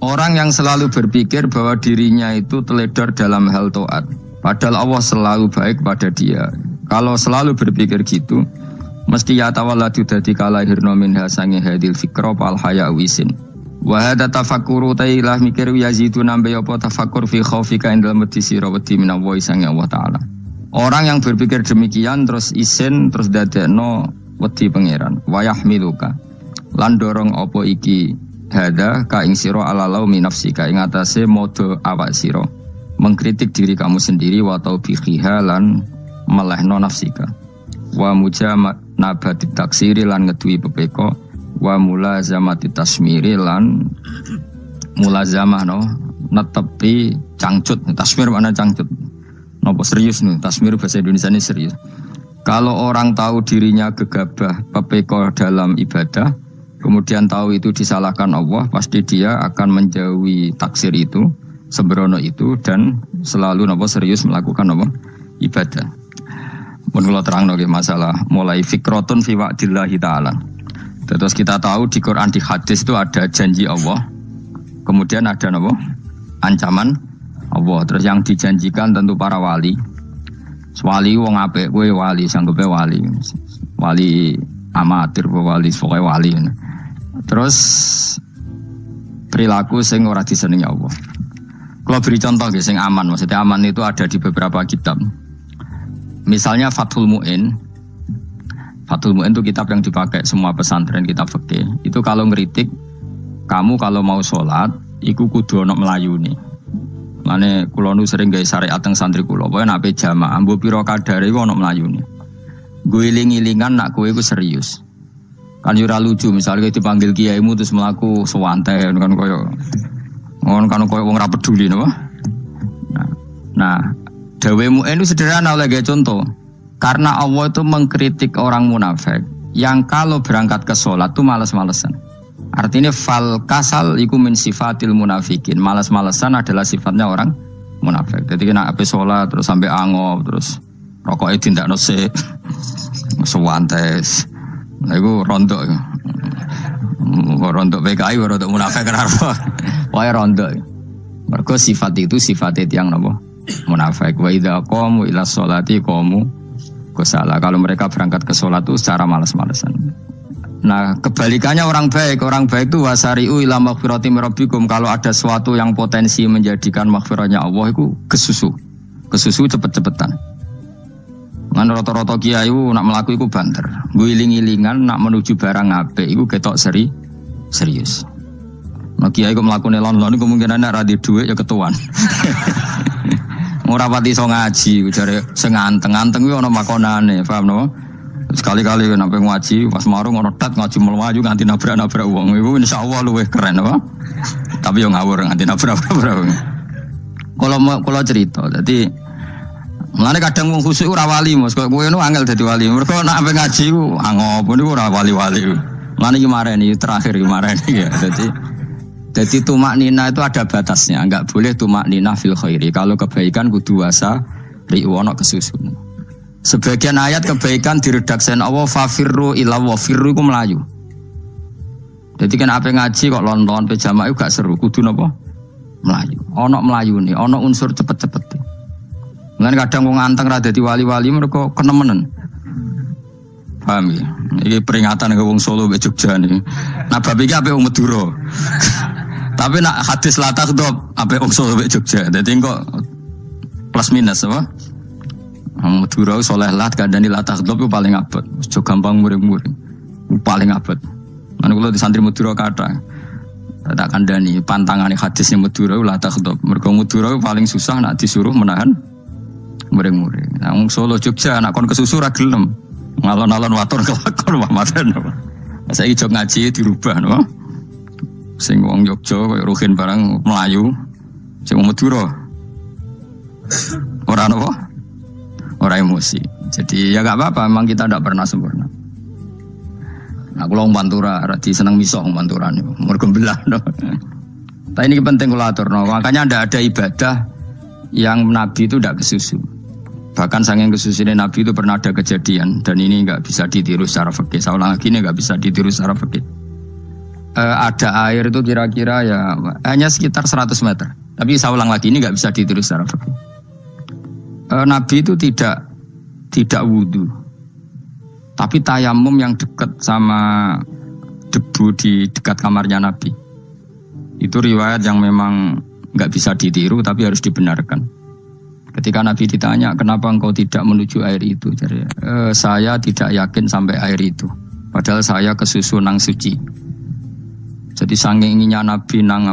Orang yang selalu berpikir bahwa dirinya itu teledor dalam hal taat, padahal Allah selalu baik pada dia. Kalau selalu berpikir gitu, mesti yatawalladu dadi kalahirna minha sange hadil fikra fal haya wisin. Wa hadza tafakkuru tailah mikir yazidu nambe apa tafakkur fi khaufika indal mati sira wedi minallahi sange Allah taala. Orang yang berpikir demikian terus isin terus dadekno wedi pangeran. Wa yahmiluka lan dorong apa iki hadza ka ing sira alalau min nafsika ing atase modo awak sira mengkritik diri kamu sendiri wa taubihiha lan melehno nafsika wa mujamanabati taksiri lan ngeduwi pepeko wa mulazamati tasmiri lan mulazamah netepi cangcut. Tasmir mana cangcut nopo serius nih, tasmir bahasa Indonesia ini serius. Kalau orang tahu dirinya gegabah pepeko dalam ibadah, kemudian tahu itu disalahkan Allah, pasti dia akan menjauhi taksir itu, sembrono itu, dan selalu nopo serius melakukan nopo ibadah. Menurut terang nopo masalah mulai fikrotun fi wa'dillahi ta'ala. Terus kita tahu di Quran di hadis itu ada janji Allah, kemudian ada nopo ancaman Allah. Terus yang dijanjikan tentu para wali. Wali wong apik kowe wali sanggepe wali. Wali amatir wali pokoke wali. Terus perilaku sing ora disenengi Allah. Kalau beri contoh nggih sing aman, maksudnya aman itu ada di beberapa kitab. Misalnya Fathul Mu'in. Fathul Mu'in itu kitab yang dipakai semua pesantren kitab fikih. Itu kalau ngeritik kamu kalau mau sholat iku kudu ana melayune. Mane kula nu sering gawe syariat teng santri kula, pokoke nek jamaah mbok pira kadare iku ana melayune. Guling-gilingan nak kowe iku serius. Kan yo ora lucu misalnya dipanggil kiaimu terus mlaku sewantai kan koyo wong ora peduli napa. Nah, dawemu itu sederhana oleh gawe contoh. Karena Allah itu mengkritik orang munafik yang kalau berangkat ke sholat itu malas-malesan. Artinya fal kasal iku min sifatil munafikin. Malas-malesan adalah sifatnya orang munafik. Jadi kena ape sholat terus sampai angop terus rokoknya tindakno sik sewantes. Nah iku rontok. Rontok PKI rontok munafik kenapa? Wae rontok. Mergo sifat itu sifat yang napa? Munafik. Wa idza qamu ila sholati qamu kusala. Kalau mereka berangkat ke sholat itu secara malas-malesan. Nah, kebalikannya orang baik itu wasari'u ila maghfirati mirabbikum. Kalau ada sesuatu yang potensi menjadikan maghfirahnya Allah itu kesusu cepet-cepetan. Ngan rata-rata kiai nak melaku iku banter. Guling-gilingan nak menuju barang apik iku ketok serius. Nah kiai kok mlakune lon-lon kemungkinan nek ra di dhuwit ya ketuan. Ora pati iso ngaji, jare sing anteng-anteng kuwi ana makonane, paham no? Sekali-kali nek ngaji pas marung ana tat ngaji mlayu nganti nabrak-nabrak wong. Iku insyaallah luwih keren apa? Tapi yo ngawur nganti nabrak-nabrak wong. Kalau cerita, dadi mulane kadang wong khusuk ora wali, Mas. Kowe ngono angel dadi wali. Mergo nek ape ngaji ku angop niku ora wali-wali. Mulane iki mareni terakhir iki mareni ya. Jadi tumak nina itu ada batasnya, enggak boleh tumak nina fil khairi. Kalau kebaikan kudu wasa riwono kesusun. Sebagian ayat kebaikan diredaksen Allah fafirru ila wa firru iku melayu. Jadi kan apa ngaji kok lon-lon pejama itu gak seru, kudu napa? Melayu. Ono melayune, ono unsur cepet-cepet. Mulane kadang wong anteng ra dadi wali-wali mergo kenemenen. Paham ya? Ini peringatan ke wong Solo mbek Jogja nih. Nah bab iki ape wong Madura. Tapi nak hadis latah itu apa usul sampai Jogja. Jadi kok plus minus apa? Madura soleh lat kandani latah itu paling abot. Jo gampang muring-muring. Paling abot. Mana kalau di santri Madura kata tak kandani pantangan hadisnya Madura latah itu. Mereka Madura paling susah nak disuruh menahan muring-muring. Nah Solo Jogja nak kon kesusu ra gelem. Ngalon-alon watur kelakon mamaten. Saiki jog ngaji dirubah no. Sing wong Yogya koyo Ruhin barang Melayu, sing wong Madura ora apa? Ora emosi. Jadi ya enggak apa-apa, memang kita tidak pernah sempurna. Nah, kula wong Pantura radi seneng misah wong Pantura niku. Mergo belah no. Tapi ini penting kula aturno, makanya ndak ada ibadah yang Nabi itu tidak kesusu. Bahkan saking kesusune Nabi itu pernah ada kejadian dan ini enggak bisa ditiru secara fikih. Saya ulang lagi ini enggak bisa ditiru secara fikih. ada air itu kira-kira ya hanya sekitar 100 meter. Tapi saya ulang lagi, ini nggak bisa ditiru secara fikih. Nabi itu tidak wudu, tapi tayamum yang dekat sama debu di dekat kamarnya Nabi. Itu riwayat yang memang nggak bisa ditiru, tapi harus dibenarkan. Ketika Nabi ditanya, kenapa engkau tidak menuju air itu? Jadi, saya tidak yakin sampai air itu. Padahal saya kesusu nang suci. Jadi saking inginnya Nabi nang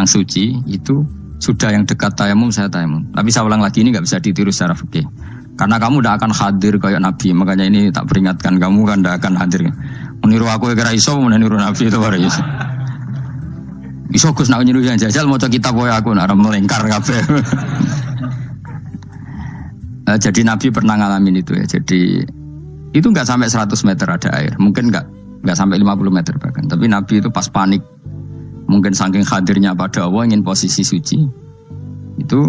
suci itu sudah yang dekat tayamum saya tayamum. Tapi saya ulang lagi, ini nggak bisa ditiru secara fikih. Karena kamu tidak akan hadir kayak Nabi. Makanya ini tak peringatkan kamu kan tidak akan hadir. Meniru aku kira iso, meniru Nabi itu baru iso. Iso Gus nak niru yang jajal mau kitab kowe aku nak melingkar kabeh. Jadi Nabi pernah ngalamin itu ya. Jadi itu nggak sampai 100 meter ada air. Mungkin nggak sampai 50 meter bahkan. Tapi Nabi itu pas panik, mungkin saking hadirnya pada Allah ingin posisi suci, itu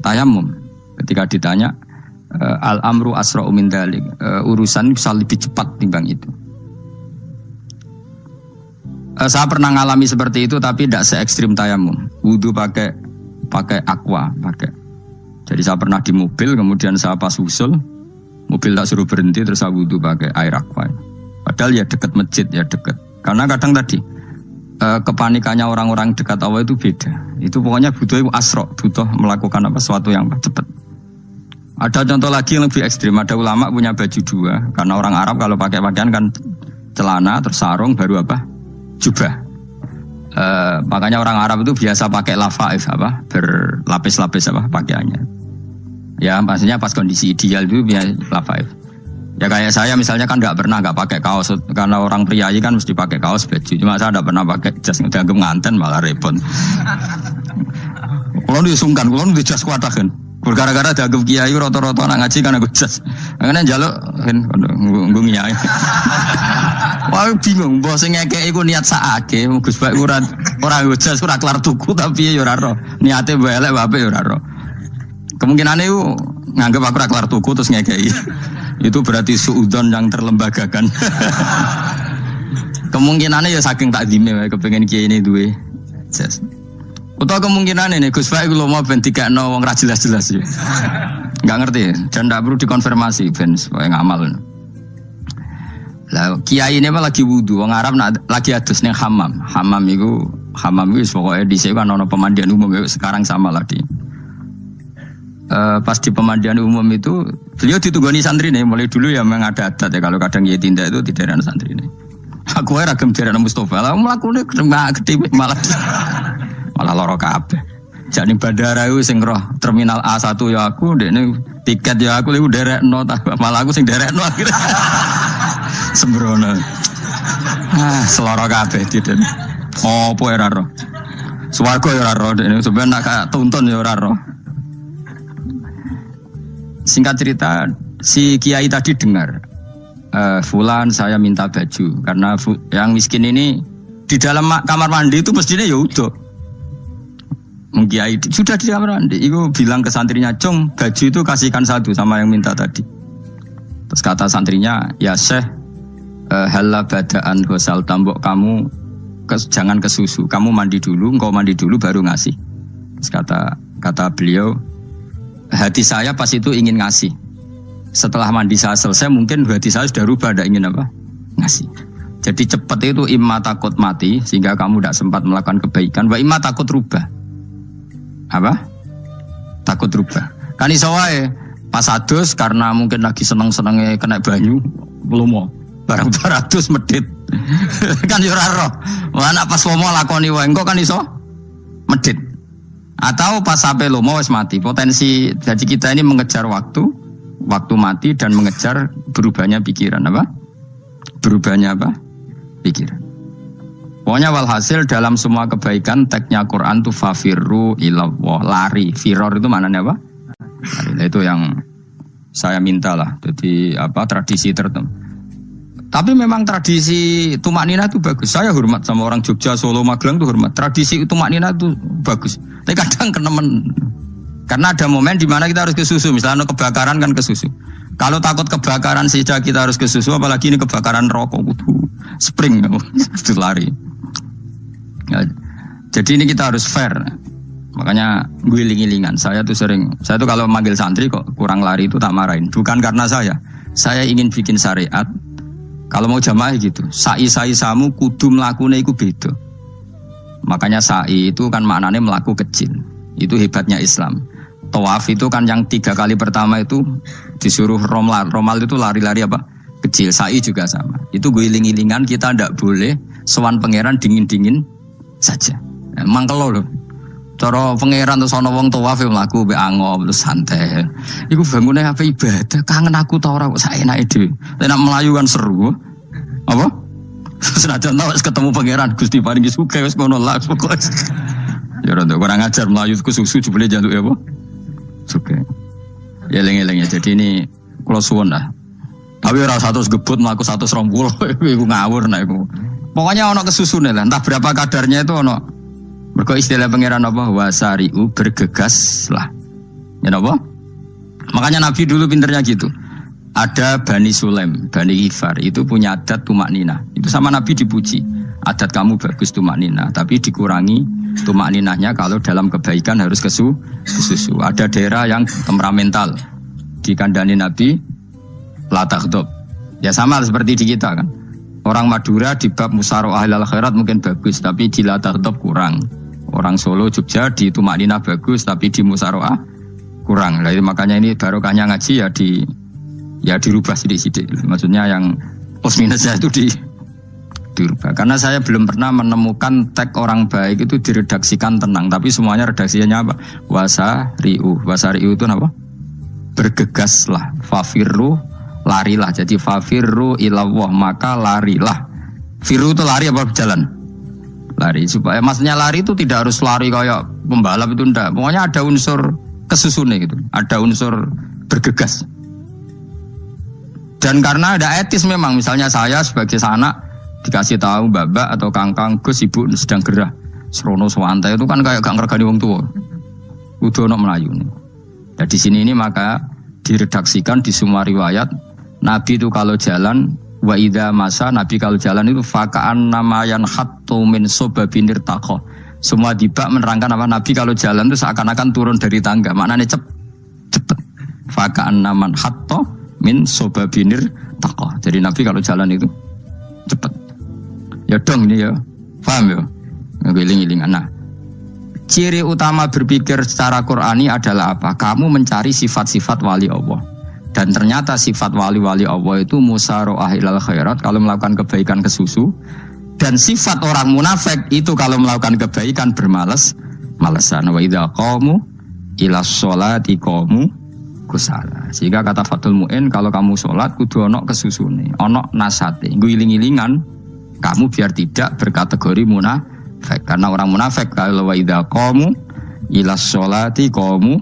tayamum. Ketika ditanya al-amru asra'u min dzalik, urusan bisa lebih cepat timbang itu. Saya pernah ngalami seperti itu, tapi tidak se ekstrim tayamum. Wudu pakai aqua, Jadi saya pernah di mobil, kemudian saya pas usul, mobil tak suruh berhenti, terus saya wudu pakai air aqua. Padahal ya dekat masjid, ya dekat. Karena kadang tadi kepanikannya orang-orang dekat Allah itu beda. Itu pokoknya butuh asro, butuh melakukan sesuatu yang cepat. Ada contoh lagi yang lebih ekstrim. Ada ulama punya baju dua. Karena orang Arab kalau pakai pakaian kan celana, terus sarung, baru jubah. Makanya orang Arab itu biasa pakai lafaif berlapis-lapis pakaiannya. Ya pastinya pas kondisi ideal itu biasa lafaif. Ya kayak saya misalnya kan nggak pakai kaos, karena orang priayi kan mesti pakai kaos baju. Cuma saya tidak pernah pakai jas, dianggap nganten malah repot. Kalau disungkan, kalau di jas kuatakan. Gara-gara dianggap kiai roto-roto nak ngaji kan aku jas. Makanya jaluk nggung nyai. Wah bingung, bos ngekei ku niat saake, Gus Baik ora jas ora kelar tuku tapi ya ora ro. Niate elek wae ya ora ro. Kemungkinane itu nganggep aku ora kelar tuku terus ngekei. Itu berarti suudzon yang terlembagakan. Kemungkinannya ya saking takdime wae kepengin kiai ini duwe jas. Utawa kemungkinan ini Gus Baik lu mau ben dikekno wong ra jelas-jelas ya. Enggak ngerti dan enggak perlu dikonfirmasi ben supaya ngamal. Lah kiai ini mah lagi wudu, wong Arab lagi adus ning hammam. Hammam iku pokoke dhisik kan ana pemandian umum ya sekarang sama lah di. Pas di pemandian umum itu beliau ditunggoni santri nih, mulai dulu ya memang ada adat ya kalau kadang ya tindak itu di daerah santri nih. Aku era gem daerah Mustafa lah mlakune gede malah loro kabeh. Jadi bandara itu sing roh terminal A1 ya aku, dekne tiket ya aku iku derekno malah aku sing derekno akhirnya. Sembrono. Seloro kabeh tidak. Opo ora roh. Swarga ya ora roh dekne sampeyan nak tuntun ya ora roh. Singkat cerita, si kiai tadi dengar, Fulan saya minta baju karena yang miskin ini di dalam kamar mandi itu mestinya ya udah. Kiai sudah di kamar mandi, itu bilang ke santrinya, Cung baju itu kasihkan satu sama yang minta tadi. Terus kata santrinya, ya Syekh, halla badaan gosal tambok kamu jangan ke susu, kamu mandi dulu, engkau mandi dulu baru ngasih. Terus kata beliau, hati saya pas itu ingin ngasih. Setelah mandi saya selesai, mungkin hati saya sudah rubah, tidak ingin ngasih. Jadi cepat itu imma takut mati, sehingga kamu tidak sempat melakukan kebaikan. Wa imma takut rubah. Takut rubah. Kan iso wae pas adus karena mungkin lagi seneng-senenge kena banyu, lomo. Barang 200 medit. Kan yo ora roh. Ana pas lomo lakoni wae engko kan iso medit. Atau pas sampai lomo wis mati. Potensi jadi kita ini mengejar waktu mati dan mengejar berubahnya pikiran Berubahnya pikiran. Pokoknya walhasil dalam semua kebaikan teksnya Quran itu fafirru ilallah, lari. Firor itu maknanya apa? Lari. Itu yang saya minta lah. Jadi tradisi tertentu. Tapi memang tradisi tumak nina itu bagus. Saya hormat sama orang Jogja, Solo, Magelang itu hormat. Tradisi tumak nina itu bagus. Tapi kadang kenemen. Karena ada momen di mana kita harus ke susu. Misalnya kebakaran kan ke susu. Kalau takut kebakaran sehingga kita harus ke susu, apalagi ini kebakaran rokok kudu spring kudu lari. Ya, jadi ini kita harus fair. Makanya guling-gilingan. Saya tuh kalau manggil santri kok kurang lari itu tak marahin. Bukan karena saya ingin bikin syariat. Kalau mau jamaah gitu, sa'i samu kudu mlakune iku beda. Makanya sa'i itu kan maknanya melaku kecil. Itu hebatnya Islam. Tawaf itu kan yang 3 kali pertama itu disuruh romal itu lari-lari apa? Kecil. Sa'i juga sama. Itu guling-gilingan, kita ndak boleh sowan pangeran dingin-dingin saja. Emang kalau loh. Cara pangeran terus ana wong tawaf mlaku mbek angop terus santai. Iku bangune apa ibadah? Kangen aku ta ora kok saenake dhewe. Nek melayu kan seru. Apa? Senajan tau ketemu pangeran Gusti paringi sugih wis ngono lah pokoke. Ya ora kurang ajar melayu ku susu jebule jantuk ya apa? Oke. Ya eling-eling ya. Jadi ini kula suwun lah. Tapi ora 100 gebut mlaku 120 iku ngawur nek iku. Pokoknya ana kesusune lah, entah berapa kadarnya itu ana. Mergo istilah pangeran apa? Wasari'u bergegas lah. Ya napa? Makanya Nabi dulu pinternya gitu. Ada Bani Sulaim, Bani Ghifar itu punya adat tumak nina. Itu sama Nabi dipuji. Adat kamu bagus tumak nina, tapi dikurangi tumak ninahnya kalau dalam kebaikan harus ke susu. Ada daerah yang temperamental. Dikandani Nabi la taghdab. Ya sama seperti di kita kan. Orang Madura di bab musyawarah ahlul khairat mungkin bagus, tapi di la taghdab kurang. Orang Solo, Jogja di tumak ninah bagus, tapi di musyawarah kurang. Jadi makanya ini barokahnya ngaji ya dirubah sidik-sidik. Maksudnya yang plus minusnya itu dirubah. Karena saya belum pernah menemukan tag orang baik itu diredaksikan tenang, tapi semuanya redaksinya apa? Wasari'u. Wasari'u itu apa? Bergegaslah. Fafirru, larilah. Jadi fafirru ilallah, maka larilah. Firu itu lari apa berjalan? Lari. Supaya maksudnya lari itu tidak harus lari kayak pembalap itu enggak. Pokoknya ada unsur kesusune gitu. Ada unsur bergegas. Dan karena ada etis memang, misalnya saya sebagai anak dikasih tahu babak atau kangkang Gus ibu sedang gerah serono swantai itu kan kayak gak ngergani wong tua. Udono Melayu nih. Dan di sini ini maka diredaksikan di semua riwayat Nabi itu kalau jalan wa idza masa, Nabi kalau jalan itu fakaan namayan hattu min sobabinir taqo. Semua dibak menerangkan apa Nabi kalau jalan itu seakan-akan turun dari tangga. Maknanya cepet. Fakaan naman hatto min sobabinir taqo. Jadi Nabi kalau jalan itu cepet. Ya dong ini ya. Paham ya? Ngeling-eling. Nah, ciri utama berpikir secara Qur'ani adalah apa? Kamu mencari sifat-sifat wali Allah. Dan ternyata sifat wali-wali Allah itu musyaroah ilal khairat, kalau melakukan kebaikan ke susu. Dan sifat orang munafik itu kalau melakukan kebaikan bermalas-malasan. Wa idza qamu ila sholati qamu kusala. Sehingga kata Fathul Mu'in, kalau kamu sholat kudu ono kesusune, ono nasate. Guling-gilingan kamu biar tidak berkategori munafik. Karena orang munafik kalau wa idza qamu ila sholati qamu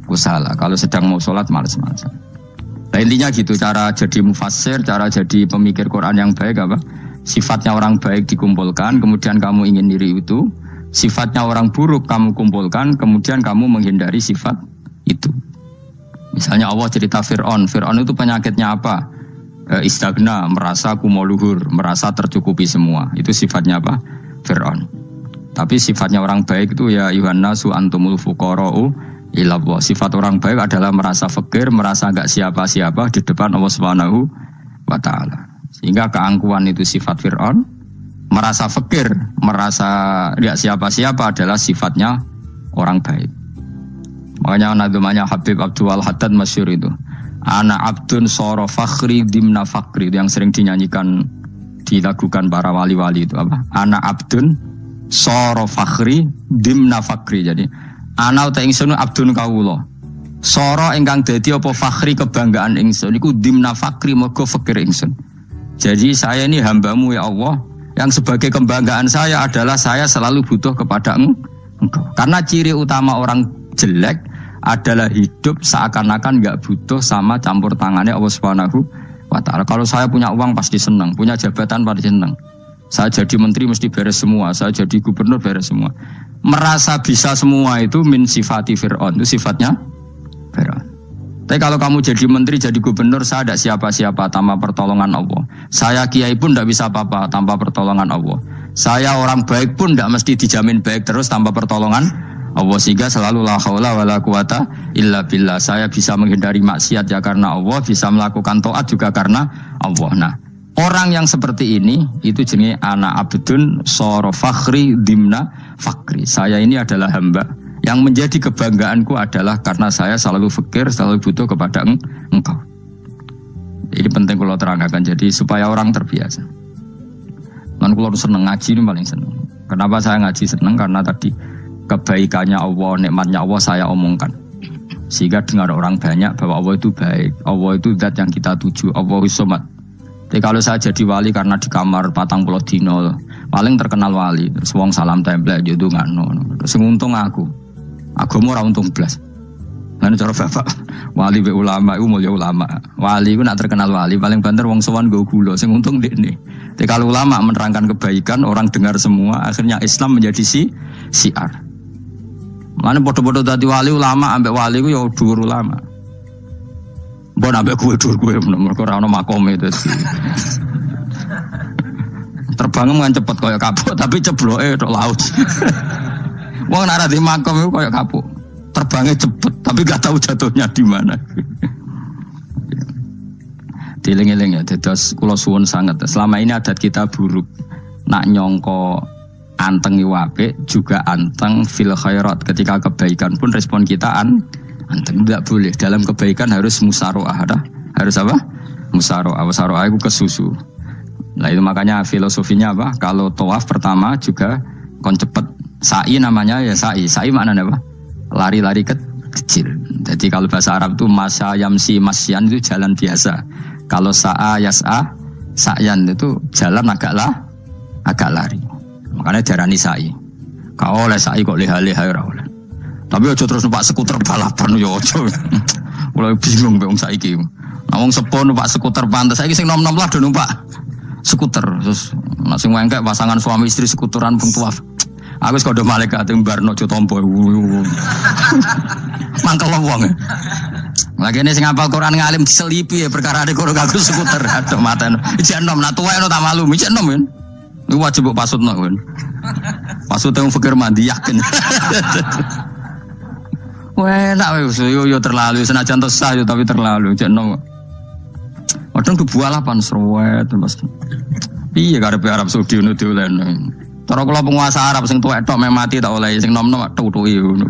kusala. Kalau sedang mau sholat malas-malasan. Nah, intinya gitu, cara jadi mufassir, cara jadi pemikir Quran yang baik apa? Sifatnya orang baik dikumpulkan, kemudian kamu ingin diri itu. Sifatnya orang buruk kamu kumpulkan, kemudian kamu menghindari sifat itu. Misalnya Allah cerita Fir'aun. Fir'aun itu penyakitnya apa? Istagna, merasa kumoluhur, merasa tercukupi semua. Itu sifatnya apa? Fir'aun. Tapi sifatnya orang baik itu ya Yuhannasu antumul fuqara'u ilallah. Sifat orang baik adalah merasa fakir, merasa enggak siapa-siapa di depan Allah Subhanahu wa taala. Sehingga keangkuhan itu sifat Fir'aun, merasa fakir, merasa enggak siapa-siapa adalah sifatnya orang baik. Makanya nadumanya Habib Abdul Haddad masyhur itu. Ana abdun soro fakhri dimna fakri, itu yang sering dinyanyikan, dilakukan para wali-wali itu apa? Ana abdun soro fakhri dimna fakri. Jadi ana uta ingsun abdun kawula. Soro ingkang dadi apa fakhri kebanggaan ingsun iku dimna fakri mergo fakir ingsun. Jadi saya ini hambamu ya Allah, yang sebagai kebanggaan saya adalah saya selalu butuh kepada Engkau. Karena ciri utama orang jelek adalah hidup seakan-akan enggak butuh sama campur tangannya Allah Subhanahu wa taala. Kalau saya punya uang pasti senang, punya jabatan pasti senang. Saya jadi menteri mesti beres semua, saya jadi gubernur beres semua. Merasa bisa semua itu min sifati Fir'aun, itu sifatnya Fir'aun. Tapi kalau kamu jadi menteri, jadi gubernur, saya tidak siapa-siapa tanpa pertolongan Allah. Saya kiai pun tidak bisa apa-apa tanpa pertolongan Allah. Saya orang baik pun tidak mesti dijamin baik terus tanpa pertolongan Allah. Sehingga selalu la haula wala quwata illa billah. Saya bisa menghindari maksiat ya karena Allah, bisa melakukan taat juga karena Allah. Nah, orang yang seperti ini itu jenenge ana abdun soro fakhri dimna fakri. Saya ini adalah hamba. Yang menjadi kebanggaanku adalah karena saya selalu fikir, selalu butuh kepada engkau. Ini penting kalau terangkan, jadi supaya orang terbiasa. Dan kalau seneng ngaji ini paling seneng. Kenapa saya ngaji seneng? Karena tadi kebaikannya Allah, nikmatnya Allah saya omongkan. Sehingga dengar orang banyak bahwa Allah itu baik, Allah itu zat yang kita tuju, Allahu Somad. Jadi kalau saya jadi wali karena di kamar 40 dino, paling terkenal wali, wong salam template gitu ngono. Sing untung aku ora untung blas. Lan cara bapak wali be ulama iku mulya ulama. Wali iku nak terkenal wali paling banter wong sowan nggo gula sing untung dekne. Tapi kalau ulama menerangkan kebaikan orang dengar semua, akhirnya Islam menjadi siar. Mana bodoh-bodoh dadi wali ulama ambek wali ku ya dhuwur ulama. Mbok ambek kuwe dhuwur kuwe mergo ora ono makome terus. Terbang kan cepet kaya kapuk tapi cebloke tok laut. Wong nek ora di makom iku kaya kapuk. Terbangnya cepet tapi gak tahu jatuhnya di mana. Dieling-eling ya, dados kula suwun sanget. Selama ini adat kita buruk. Nak nyongko anteng apik juga anteng fil khairat. Ketika kebaikan pun respon kita anteng, tidak boleh. Dalam kebaikan harus musaroah. Harus apa? Musaroah. Musaroah itu kesusu. Nah itu makanya filosofinya apa? Kalau tawaf pertama juga kon cepet. Sa'i namanya ya sa'i. Sa'i maknanya apa? Lari-lari kecil. Jadi kalau bahasa Arab itu masa yamsi masyan itu jalan biasa. Kalau sa'a yas'a sa'yan itu jalan agak lari. Makanya diarani sa'i. Kau oleh sa'i kok leha-leha ora oleh. Tapi aja terus numpak skuter balapan yo aja. Mulai bingung mbek wong saiki. Nah wong sepo numpak skuter pantes saiki sing nom-nom lah do numpak skuter. Terus nek sing wengkek pasangan suami istri skuteran pun tuaf. Aku wis kodho malaikat mbarno aja tampa. Mangkel wong. Lagi ini sing hafal Quran ngalim diselipi ya perkara ade kono kanggo skuter. Aduh maten. Ijek enom nak tuwek tak malu. Ijek enom kan. Iku wajib mbok pasutno kan. Pasute wong fikir mandi yakin. Wah, nak wis yo terlalu senajan to sah yo tapi terlalu. Ijek enom. Padahal kebualapan serwet terus. Piye karepe Arab Saudi ngono diolehno. Cara kula penguasa Arab sing tuwek tok meh mati tak oleh sing nom-nom tutuki ngono.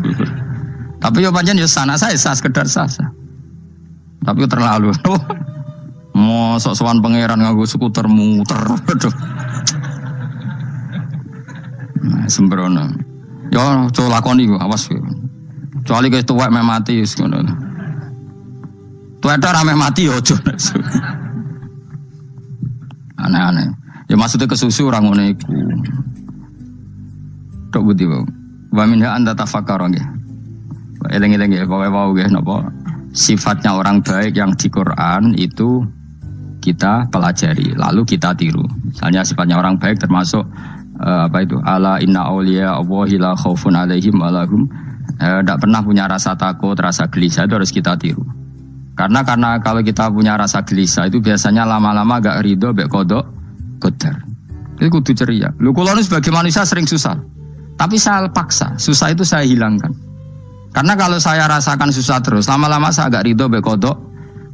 Tapi yo pancen yo sana saya sah sekedar sah. Tapi terlalu. Mosok sowan pangeran nganggo skuter muter. Aduh. Nah, sembrono. Yo coba lakoni ku awas ku. Kecuali guys tuwek meh mati wis ngono. Tuwek ora meh mati yo aja. Aneh-aneh. Ya maksudnya kesusu orang ngono iku. Tok budi wae. Wa minha anta tafakkar nggih. Eleng-eleng nggih pokoke wau nggih napa sifatnya orang baik yang di Quran itu kita pelajari lalu kita tiru. Misalnya sifatnya orang baik termasuk apa itu ala inna auliya Allahi la khaufun alaihim wa lahum tidak pernah punya rasa takut, rasa gelisah itu harus kita tiru. Karena kalau kita punya rasa gelisah itu biasanya lama-lama agak ridho mbek kodok qadar. Itu kudu ceria. Lho kula nu sebagai manusia sering susah. Tapi saya paksa, susah itu saya hilangkan. Karena kalau saya rasakan susah terus, lama-lama saya agak ridho mbek kodok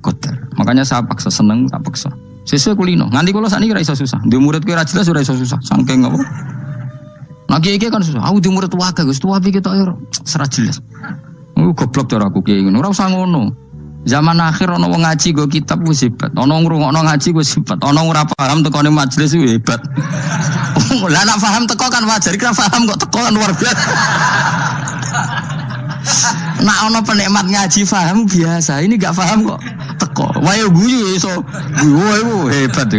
qadar. Makanya saya paksa, seneng tak paksa. Sesuai kulino. Nganti kula sakniki ra iso susah. Di murid kuwi ra jelas ora iso susah. Saking apa? Nah kiai kan susah. Aku di murid wae Gus, tuwa iki tok ora serat jelas. Goblok cara aku kiai ngono. Ora usah ngono. Zaman akhir ana wong ngaji go kitab wis hebat. Ana ngrungokno ngaji wis hebat. Ana ora paham tekone majelis wis hebat. Lah nek paham teko kan wajar, kira paham kok teko kan luar biasa. Nak ana penikmat ngaji paham biasa. Ini enggak paham kok teko. Wae guyu iso. Guyu hebat.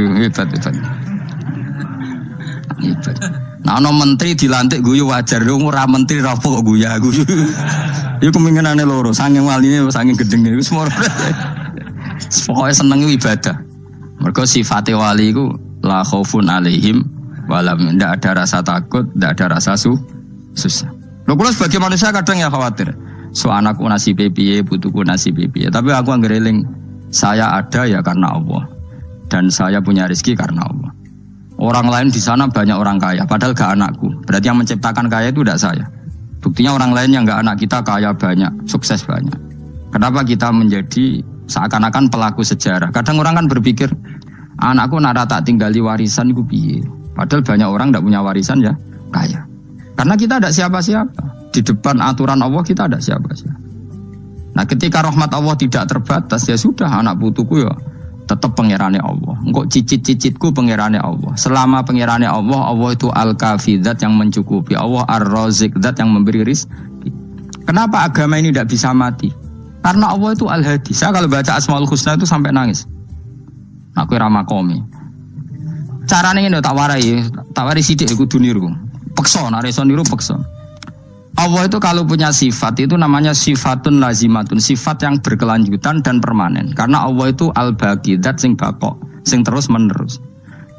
Nah ana menteri dilantik guyu wajar. Ora menteri ra kok guyu. Iku kemungkinane loro, saking waline saking gedenge iku semua. Pokoke seneng ibadah. Mergo sifate wali iku la khaufun alaihim walam, ndak ada rasa takut, ndak ada rasa susah. Lho kula sebagai manusia kadang ya khawatir. So anakku nasibe piye, putuku nasibe piye. Tapi aku anggereling, saya ada ya karena Allah. Dan saya punya rezeki karena Allah. Orang lain di sana banyak orang kaya, padahal gak anakku. Berarti yang menciptakan kaya itu tidak saya. Buktinya orang lain yang gak anak kita kaya banyak, sukses banyak. Kenapa kita menjadi seakan-akan pelaku sejarah? Kadang orang kan berpikir, anakku nara tak tinggali warisan itu piye. Padahal banyak orang tidak punya warisan ya kaya. Karena kita tidak siapa-siapa. Di depan aturan Allah kita tidak siapa-siapa. Nah ketika rahmat Allah tidak terbatas, ya sudah anak putuku ya tetap pangerane Allah. Engkau cicit-cicitku pangerane Allah. Selama pangerane Allah, Allah itu al-kafi, zat yang mencukupi. Allah ar-razik, zat yang memberi rizki. Kenapa agama ini tidak bisa mati? Karena Allah itu al-hadi. Saya kalau baca Asmaul Husna itu sampai nangis. Aku ramakomi. Caranya ini tak warai sidik kudu niru. Peksa, nareso niru peksa. Allah itu kalau punya sifat itu namanya sifatun lazimatun, sifat yang berkelanjutan dan permanen. Karena Allah itu al-baqi, zat sing baqo, sing terus menerus.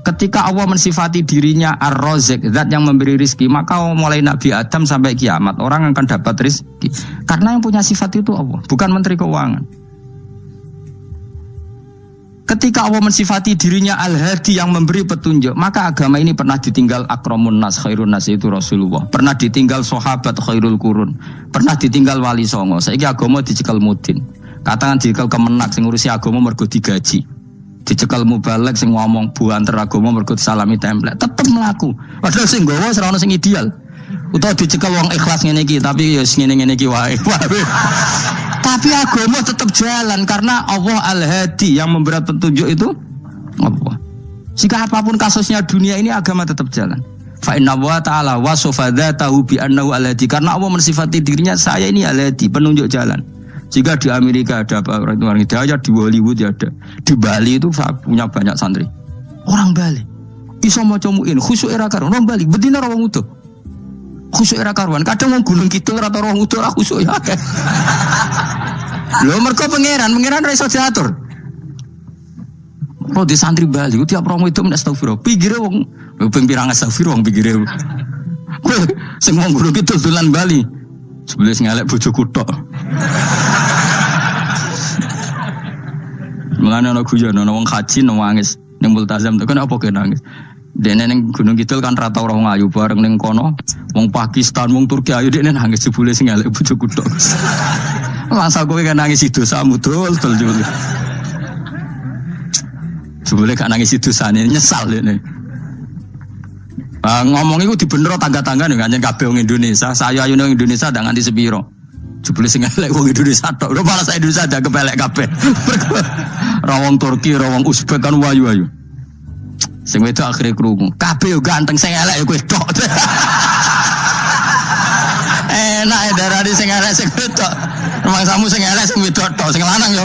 Ketika Allah mensifati dirinya ar-razik, zat yang memberi rizki, maka mulai Nabi Adam sampai kiamat orang akan dapat rizki. Karena yang punya sifat itu Allah, bukan menteri keuangan. Ketika Allah mensifati dirinya al-hadi yang memberi petunjuk, maka agama ini pernah ditinggal akramun nas, khairun nas itu Rasulullah. Pernah ditinggal sahabat khairul qurun. Pernah ditinggal wali songo. Saiki agama dicekel mudin. Katakan dicekel kemenak sing ngurusi agama mergo digaji. Dicekel mubalek sing ngomong buanter agama mergo disalami template. Tetep mlaku. Padahal sing nggawa ora ono sing ideal. Utawa dicekel wong ikhlas ngene iki, tapi ya ngene-ngene iki wae. Tapi agama tetap jalan karena Allah al-hadi yang memberi petunjuk itu Allah. Jika apapun kasusnya dunia ini agama tetap jalan. Fa inna wa ta'ala wasafa dzatahu bi annahu al-hadi, karena Allah mensifati dirinya saya ini al-hadi, penunjuk jalan. Jika di Amerika ada orang hidayah, di Hollywood ada, di Bali itu punya banyak santri. Orang Bali iso maca muin khusyuk era karo orang Bali bedina ora wong utuh. Khusyuk era karuan, kadang wong Gunung Kidul ora ora utuh ora khusyuk ya. Lho mergo pangeran ra iso diatur. Oh di santri Bali tiap romo itu mendak astagfirullah. Pikire wong ping pirang astagfirullah wong pikire. Sing wong Gunung Kidul dolan Bali. Sebelah ngelek bojoku tok. Mulane ana guyon ana wong haji nangis ning multazam tekan apa ke nangis. Dene ning Gunung Kidul kan rata ora wong ayu bareng ning kono wong Pakistan wong Turki ayu dene nangis jebule sing elek bojoku tok. Masa kowe kan nangis dosamu dol jebule. Jebule gak nangis dosane nyesal dene. Ngomong iku dibener tangga-tangga ning anjen kabeh wong Indonesia, saya ayu nang Indonesia ndak nganti sepiro. Jebule sing elek wong Indonesia tok. Lho malah sak Indonesia ada kepelek kabeh. Ra wong Turki, ra wong Uzbek kan wayu-wayu. Sing wedok akhire krungu. Kabeh yo ganteng sing elek yo kowe tok. Enak ya darani sing elek sing wedok. Rumangsamu sing elek sing wedok tok, sing lanang yo.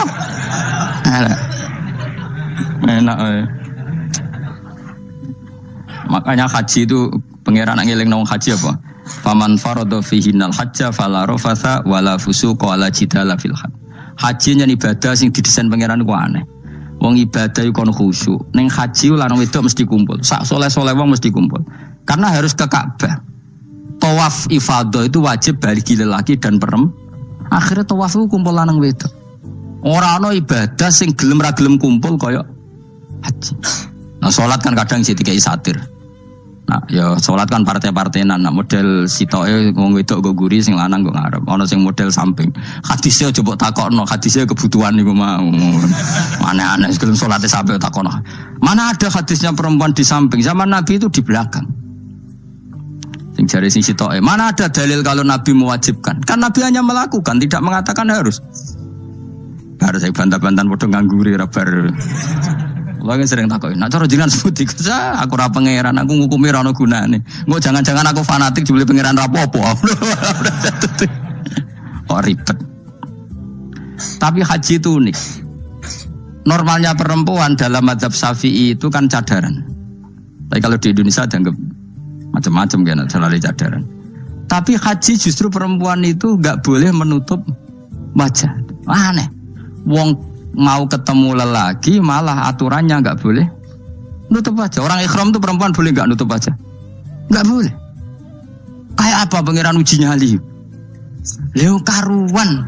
Elek. Enak ae. Makanya haji itu pangeran ngeling nang haji apa? Faman farada fihinnal hajja fala rafatha wala fusuqa wala jidala fil hajj. Haji yen ibadah sing didesain pangeran ku aneh. Wong ibadah iku kon khusyuk. Ning haji lanang wedok mesti kumpul. Sak soleh-soleh wong mesti kumpul. Karena harus ke Ka'bah. Tawaf ifadah itu wajib bagi lelaki dan perempuan. Akhirnya tawaf itu kumpul lanang wedok. Ora ana ibadah sing gelem ra gelem kumpul kaya haji. Nah salat kan kadang sing dikai satir. Nah ya salat kan partai-partainan. Nah model sitoke wong wedok go guri sing lanang go ngarep. Ana sing model samping. Hadise aja mbok takokno, hadise kebutuhan niku mau. Aneh-aneh sebelum salate sampai takokno. Mana ada hadisnya perempuan di samping? Zaman Nabi itu di belakang. Sing jare sing sitoke. Mana ada dalil kalau Nabi mewajibkan? Kan Nabi hanya melakukan, tidak mengatakan harus. Harus saya bantah-bantahan padha ngangguri ra bar. Kula kan sering takoki, nek cara jenengan sebuti aku ora pangeran, aku ngukumi ora ono gunane. Engko jangan-jangan aku fanatik jebule pangeran ra apa-apa. Oh ribet. Tapi haji itu unik. Normalnya perempuan dalam mazhab Syafi'i itu kan cadaran. Tapi kalau di Indonesia dianggap macam-macam kan selalu cadaran. Tapi haji justru perempuan itu enggak boleh menutup wajah. Aneh. Wong mau ketemu lelaki malah aturannya enggak boleh nutup wajah. Orang ikhram itu perempuan boleh enggak nutup wajah? Enggak boleh. Kayak apa pangeran uji nyali? Lho karuan.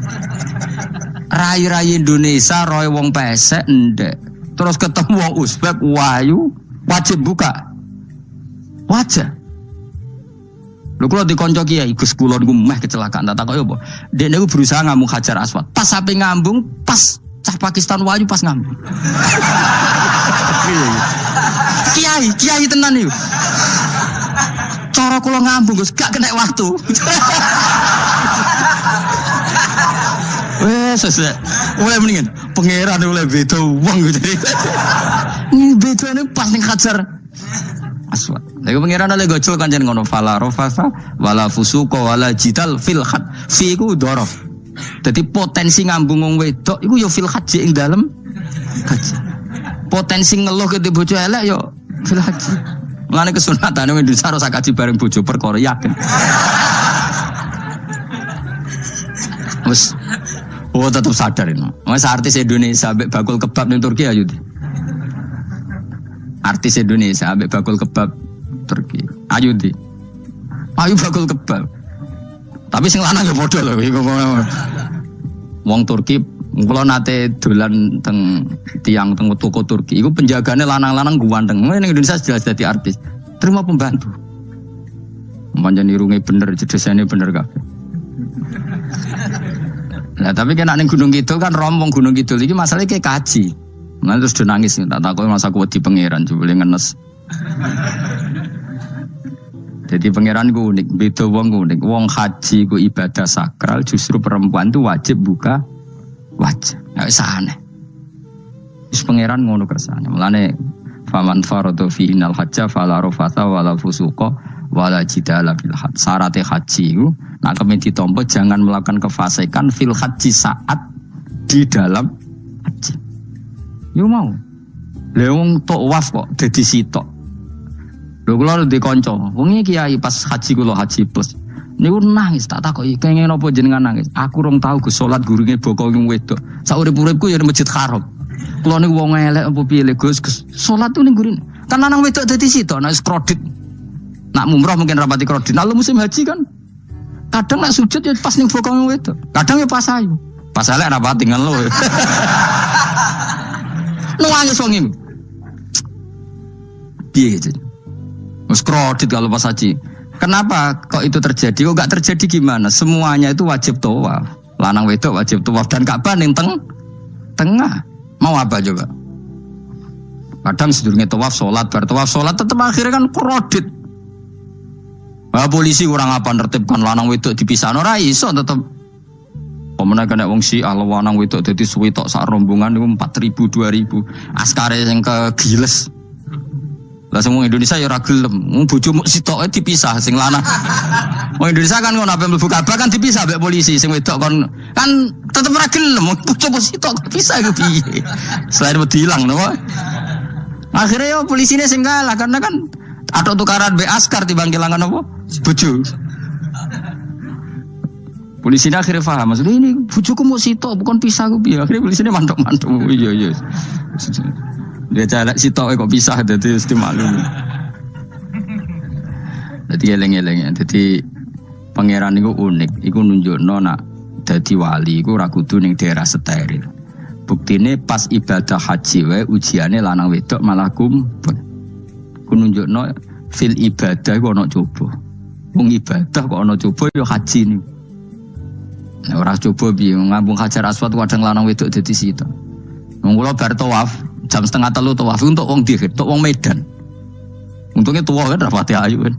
Rai-rai Indonesia roe wong pesek ndek. Terus ketemu wong Uzbek wayu wajib buka. Wajib. Lho kula dikonco kiai Gus kula niku meh kecelakaan tak takoki apa. Dek niku berusaha ngambung Hajar Aswad. Pas sampe ngambung pas cah Pakistan wayu pas ngambung. Kiai tenan niku. Cara kula ngambung Gus gak kena waktu. Wes oleh mendingan pangeran oleh beda wong gitu. Ini bedane pas ning Hajar Aswad. Lha pangeran oleh gojol kanjen ngono fala rafasa wala fusuqa wala jidal fil had. Fi iku dhorof. Dadi potensi ngambung wong wedok iku ya fil haji ing dalem haji. Potensi ngeluh ke bojo elek ya fil haji. Mulane kesunatane wong Indonesia ora kaji bareng bojo perkara yakin. Wes oh tetap sadar ini. Mas artis Indonesia ambek bakul kebab ning Turki ayo. Artis Indonesia ambek bakul kebab Turki. Ayo di. Ayo bakul kebab. Tapi sing lanang ya padha lho iku. Wong Turki kula nate dolan teng tiang teng toko Turki. Iku penjagane lanang-lanang guanteng. Ning Indonesia jelas dadi artis. Terima pembantu. Pancen irunge bener, jedesane bener kabeh. Nah tapi kena ning Gunung Kidul kan rombong Gunung Kidul iki masalahnya kayak kaji. Nah terus dia nangis tak takoki masa aku wedi pangeran jebule ngenes. Jadi pangeran ku unik, beda wong unik. Wong haji ku ibadah sakral, justru perempuan itu wajib buka wajah. Enggak aneh. Wis pangeran ngono kersane. Mulane faman faradu fi innal hajja fala rafatha wala fusuqa wala jidala bil hajj. Syarat haji ku nak kemen ditampa jangan melakukan kefasikan fil haji saat di dalam haji. Yo mau. Lha wong tawaf kok dadi sitok. Lho kula ndek kanca, wong iki kiai pas haji kula haji plus. Niku nangis tak takoki kenging napa jenengan nangis. Aku rong tau Gus salat gurunge boko wong wedok. Sak urip-uripku ya Masjid Haram. Kula niku wong elek apa piye Gus salat tu ning gurine. Kan lanang wedok dadi sitok nek kredit. Nak mumrah mungkin rapati kredit. Nah musim haji kan kadang nak sujud ya pas ning bokong wedok. Kadang ya pas ayu. Pas elek rapati ngeluh. Nangis wong iki. Piye gitu. Wes kredit kalau pas haji. Kenapa kok itu terjadi? Kok enggak terjadi gimana? Semuanya itu wajib tawaf. Lanang wedok wajib tawaf dan Ka'bah ning tengah. Mau apa coba? Kadang sedurunge tawaf salat, bar tawaf salat tetep akhirnya kan kredit. Wah polisi kurang apa nertibkan lanang wedok dipisahno ora iso tetep. Pemene kena wong Syiah lanang wedok dadi suwi tok sak rombongan niku 4.000 2.000. Askare sing kegiles. Lah semua Indonesia ya ora gelem. Bojomu sitoke dipisah sing lanang. Wong Indonesia kan ngono ape mlebu Ka'bah kan dipisah mbek polisi sing wedok kan tetep ora gelem. Bojomu sitok dipisah iku piye? Selain wedi ilang napa? Akhirnya ya polisine sing kalah karena kan ada tukaran be askar timbang kelangan apa? Bojo. Polisine akhirnya paham maksudnya ini bojoku mau sitok bukan pisah ku piye. Akhirnya polisine mantuk-mantuk. Iya. Dia celek sitok kok pisah dadi mesti maklum. Dadi eleng-eleng. Dadi pangeran niku unik, iku nunjukno nak dadi wali iku ora kudu ning daerah steril. Buktine pas ibadah haji wae ujiane lanang wedok malah kumpul. Ku nunjukno fil ibadah kok ana coba. Wong ibadah kok ana coba ya haji niku. Nek ora coba piye ngambung Hajar Aswad kadang lanang wedok dadi sitok. Wong kula bar tawaf jam 2:30 tawaf untuk wong dihir, untuk wong Medan. Untungnya tua kan rapati ayu kan.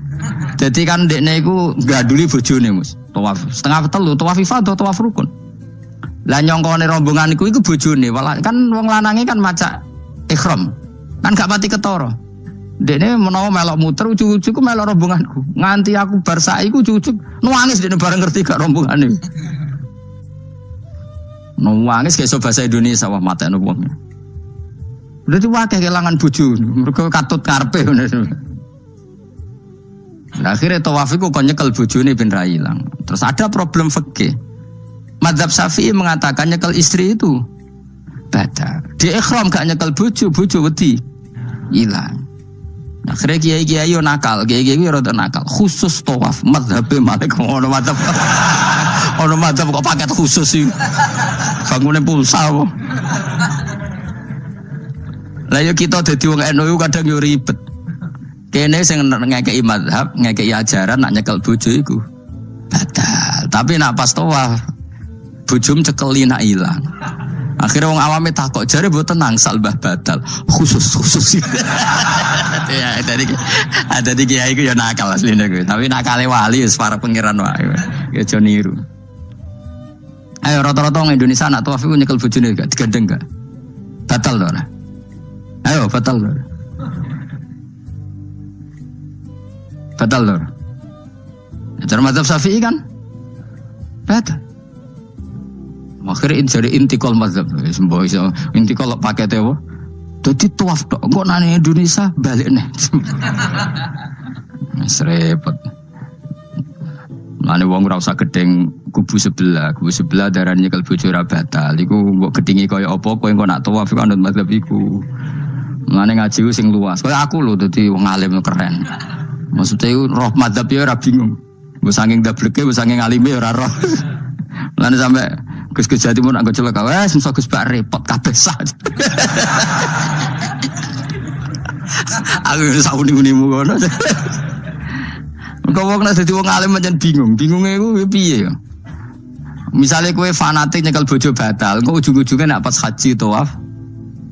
Jadi kan dekne iku gaduli bojone Mus. Tawaf 2:30 tawaf ifadah tawaf rukun. Lah nyongkone rombongan iku bojone, kan wong lanange kan macak ihram. Kan gak pati ketara. Dekne menawa melok muter ujug-ujug melok rombonganku. Nganti aku bar saiki ujug-ujug nangis dekne bareng ngerti gak rombongane. Nangis kayak bahasa Indonesia wah matane wong. Udah tuh wakil kehilangan bojo, mereka katut karpe. Nah, akhirnya tawafiku kok nyekel bojone ben ra ilang. Terus ada problem fikih. Madzhab Syafi'i mengatakan nyekel istri itu batal. Di ihram gak nyekel bojo wedi ilang. Akhirnya kiai-kiai yo nakal, kiai-kiai yo rada nakal. Khusus tawaf madzhab Malik ngono madzhab. Ono madzhab kok paket khusus sih. Bangunnya pulsa kok. Lah yo kita dadi wong NU kadang yo ribet. Kene sing ngekeki mazhab, ngekeki ajaran nak nyekel bojo iku batal. Tapi nak pas tawaf bojom cekeli nak ilang. Akhirnya wong awame takok jare mboten nangsal mbah batal. Khusus. Ya ada di kiai ku ya nakal asline ku. Tapi nakale wali wis para pangeran wae. Ya aja niru. Ayo rata-rata wong Indonesia nak tawaf iku nyekel bojone gak digandeng gak? Batal to ora? Ayo batal lho. Batal lho. Cara mazhab Syafi'i kan? Batal. Akhirnya jadi intikal mazhab. Semboh iso intikal pakai tewo. Dadi tawaf tok kok nang Indonesia balik nih. Wis repot. Mane wong ora usah gedeng kubu sebelah darane nyekel bojo ora batal. Iku mbok gedingi kaya apa kowe engko nak tawaf iku anut mazhab iku. Mane ngaji ku sing luas. Kaya aku lho dadi wong alim keren. Maksudnya iku roh mazhab ya ora bingung. Mbok saking dableke, mbok saking alime ya ora roh. Mane sampe Gus Jati mun anggo celaka, wes mesti Gus bak repot kabeh sah. Aku wis uni-unimu ngono. Kok wong nek dadi wong alim pancen bingung. Bingunge iku piye ya? Misale kowe fanatik nyekel bojo batal, kok ujung-ujunge nek pas haji tawaf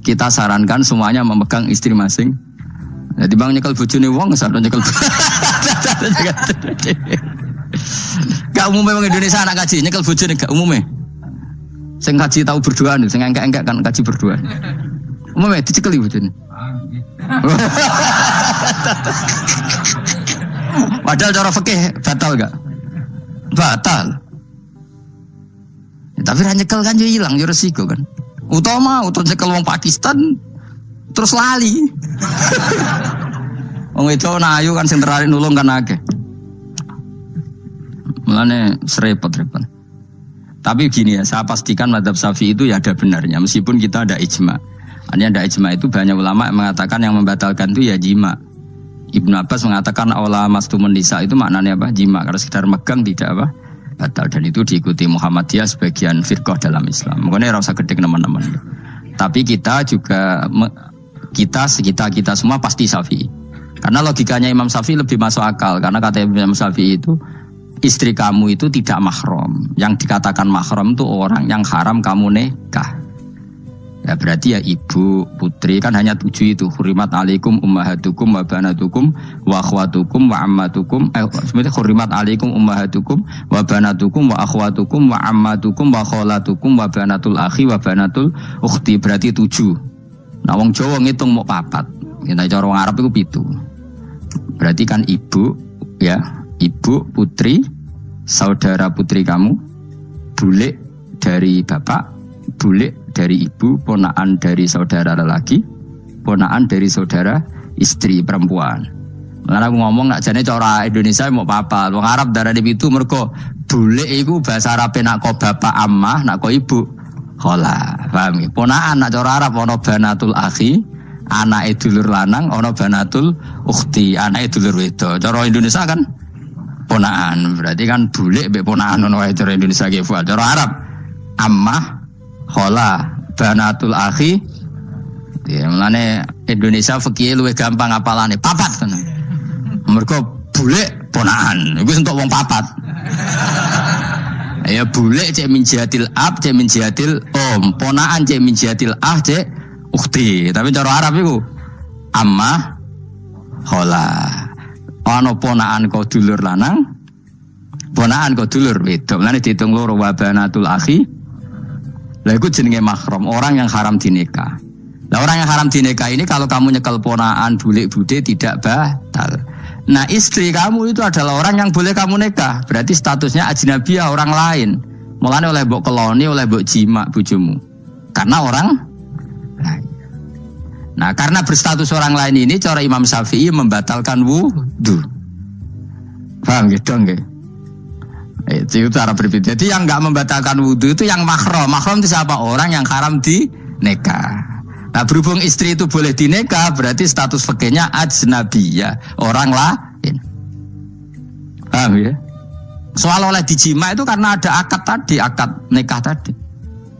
kita sarankan semuanya memegang istri masing. Jadi bang nyekel bojone wong sadar nyekel. Gak umumnya orang Indonesia anak kaji nyekel bojone gak umumnya. Sing kaji tahu berduaan, sing engkek-engkek kan kaji berduaan. Umumnya dicekeli bojone. Padahal cara fikih batal gak? Batal. Ya, tapi nyekel kan yo hilang, yo resiko kan. Utama nyekel wong Pakistan terus lali. Wong itu ayu kan sing terari nulung kan akeh. Mulane repot-repot. Tapi gini ya, saya pastikan mazhab Syafi'i itu ya ada benarnya meskipun kita ada ijma. Hanya ada ijma itu banyak ulama yang mengatakan yang membatalkan itu ya jima. Ibnu Abbas mengatakan awla mastumun nisa itu maknanya apa? Jima. Kalau sekedar megang tidak apa? Batal. Dan itu diikuti Muhammadiyah sebagian firqah dalam Islam. Makanya rasa gede teman-teman. Tapi kita juga kita semua pasti Syafi'i. Karena logikanya Imam Syafi'i lebih masuk akal. Karena kata Imam Syafi'i itu istri kamu itu tidak mahram. Yang dikatakan mahram itu orang yang haram kamu nikah. Ya berarti ya ibu, putri kan hanya 7 itu. Hurimat alaikum ummahatukum wa banatukum wa akhwatukum wa ammatukum. Sebenarnya hurimat alaikum ummahatukum wa banatukum wa akhwatukum wa ammatukum wa kholatukum wa banatul akhi wa banatul ukhti. Berarti 7. Nah wong Jawa ngitung mau 4. Kita cara wong Arab itu 7. Berarti kan ibu, ya ibu, putri, saudara putri kamu, bule dari bapak, bule dari ibu, ponaan dari saudara lelaki, ponaan dari saudara istri perempuan. Karena aku ngomong nak jane cara Indonesia mau papa, wong Arab darane itu mergo bule iku bahasa Arabe nak ko bapak ammah, nak ko ibu khola. Paham ya? Ponaan nak cara Arab ana banatul akhi, anake dulur lanang, ana banatul ukhti, anake dulur wedok. Cara Indonesia kan ponaan, berarti kan bule mbek ponaan ono wae cara Indonesia ki. Cara Arab ammah khola banatul akhi. Ya mulane Indonesia fikih luwih gampang apalane papat kan. Mergo bule ponaan iku entuk wong papat. Ya bule cek min jihatil ab, cek min jihatil om, ponaan cek min jihatil ah, cek ukhti. Tapi cara Arab iku ammah khola. Ana ponaan kok dulur lanang, ponaan kok dulur wedok. Mulane diitung loro wa banatul akhi. Lah itu jenenge mahram, orang yang haram dinikah. Lah orang yang haram dinikah ini kalau kamu nyekel ponaan, bulik bude tidak batal. Nah istri kamu itu adalah orang yang boleh kamu nikah. Berarti statusnya ajnabiyah, orang lain. Mulane oleh mbok keloni, oleh mbok jima bojomu. Karena orang lain. Nah karena berstatus orang lain ini cara Imam Syafi'i membatalkan wudu. Paham gitu nggih? Itu cara berbeda. Jadi yang enggak membatalkan wudu itu yang mahram. Mahram itu siapa? Orang yang haram dinikah. Nah berhubung istri itu boleh dinikah, berarti status fikihnya ajnabiyah, orang lain. Paham ya? Soal oleh dijima itu karena ada akad tadi, akad nikah tadi.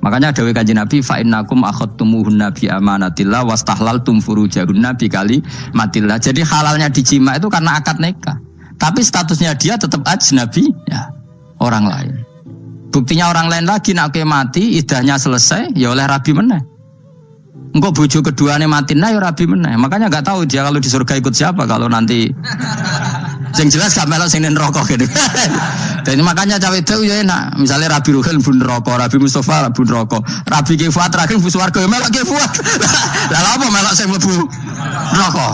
Makanya dawuh Kanjeng Nabi fa innakum akhadtumuhunna bi amanatillah wastahlaltum furujahunna bi kalimatillah. Jadi halalnya dijima itu karena akad nikah. Tapi statusnya dia tetap ajnabi ya, orang lain. Buktinya orang lain lagi nak mati idahnya selesai ya oleh rabi meneh. Engko bojo keduane matina ya rabi meneh. Makanya enggak tahu dia kalau di surga ikut siapa kalau nanti sing jelas gak melok sing ning neraka gitu. Dan makanya cawe itu ya enak. Misalnya Rabi Ruhel bun neraka, Rabi Mustafa bun neraka, Rabi Ki Fuad terakhir bun swarga ya melok Ki Fuad. Lah apa melok sing mlebu neraka?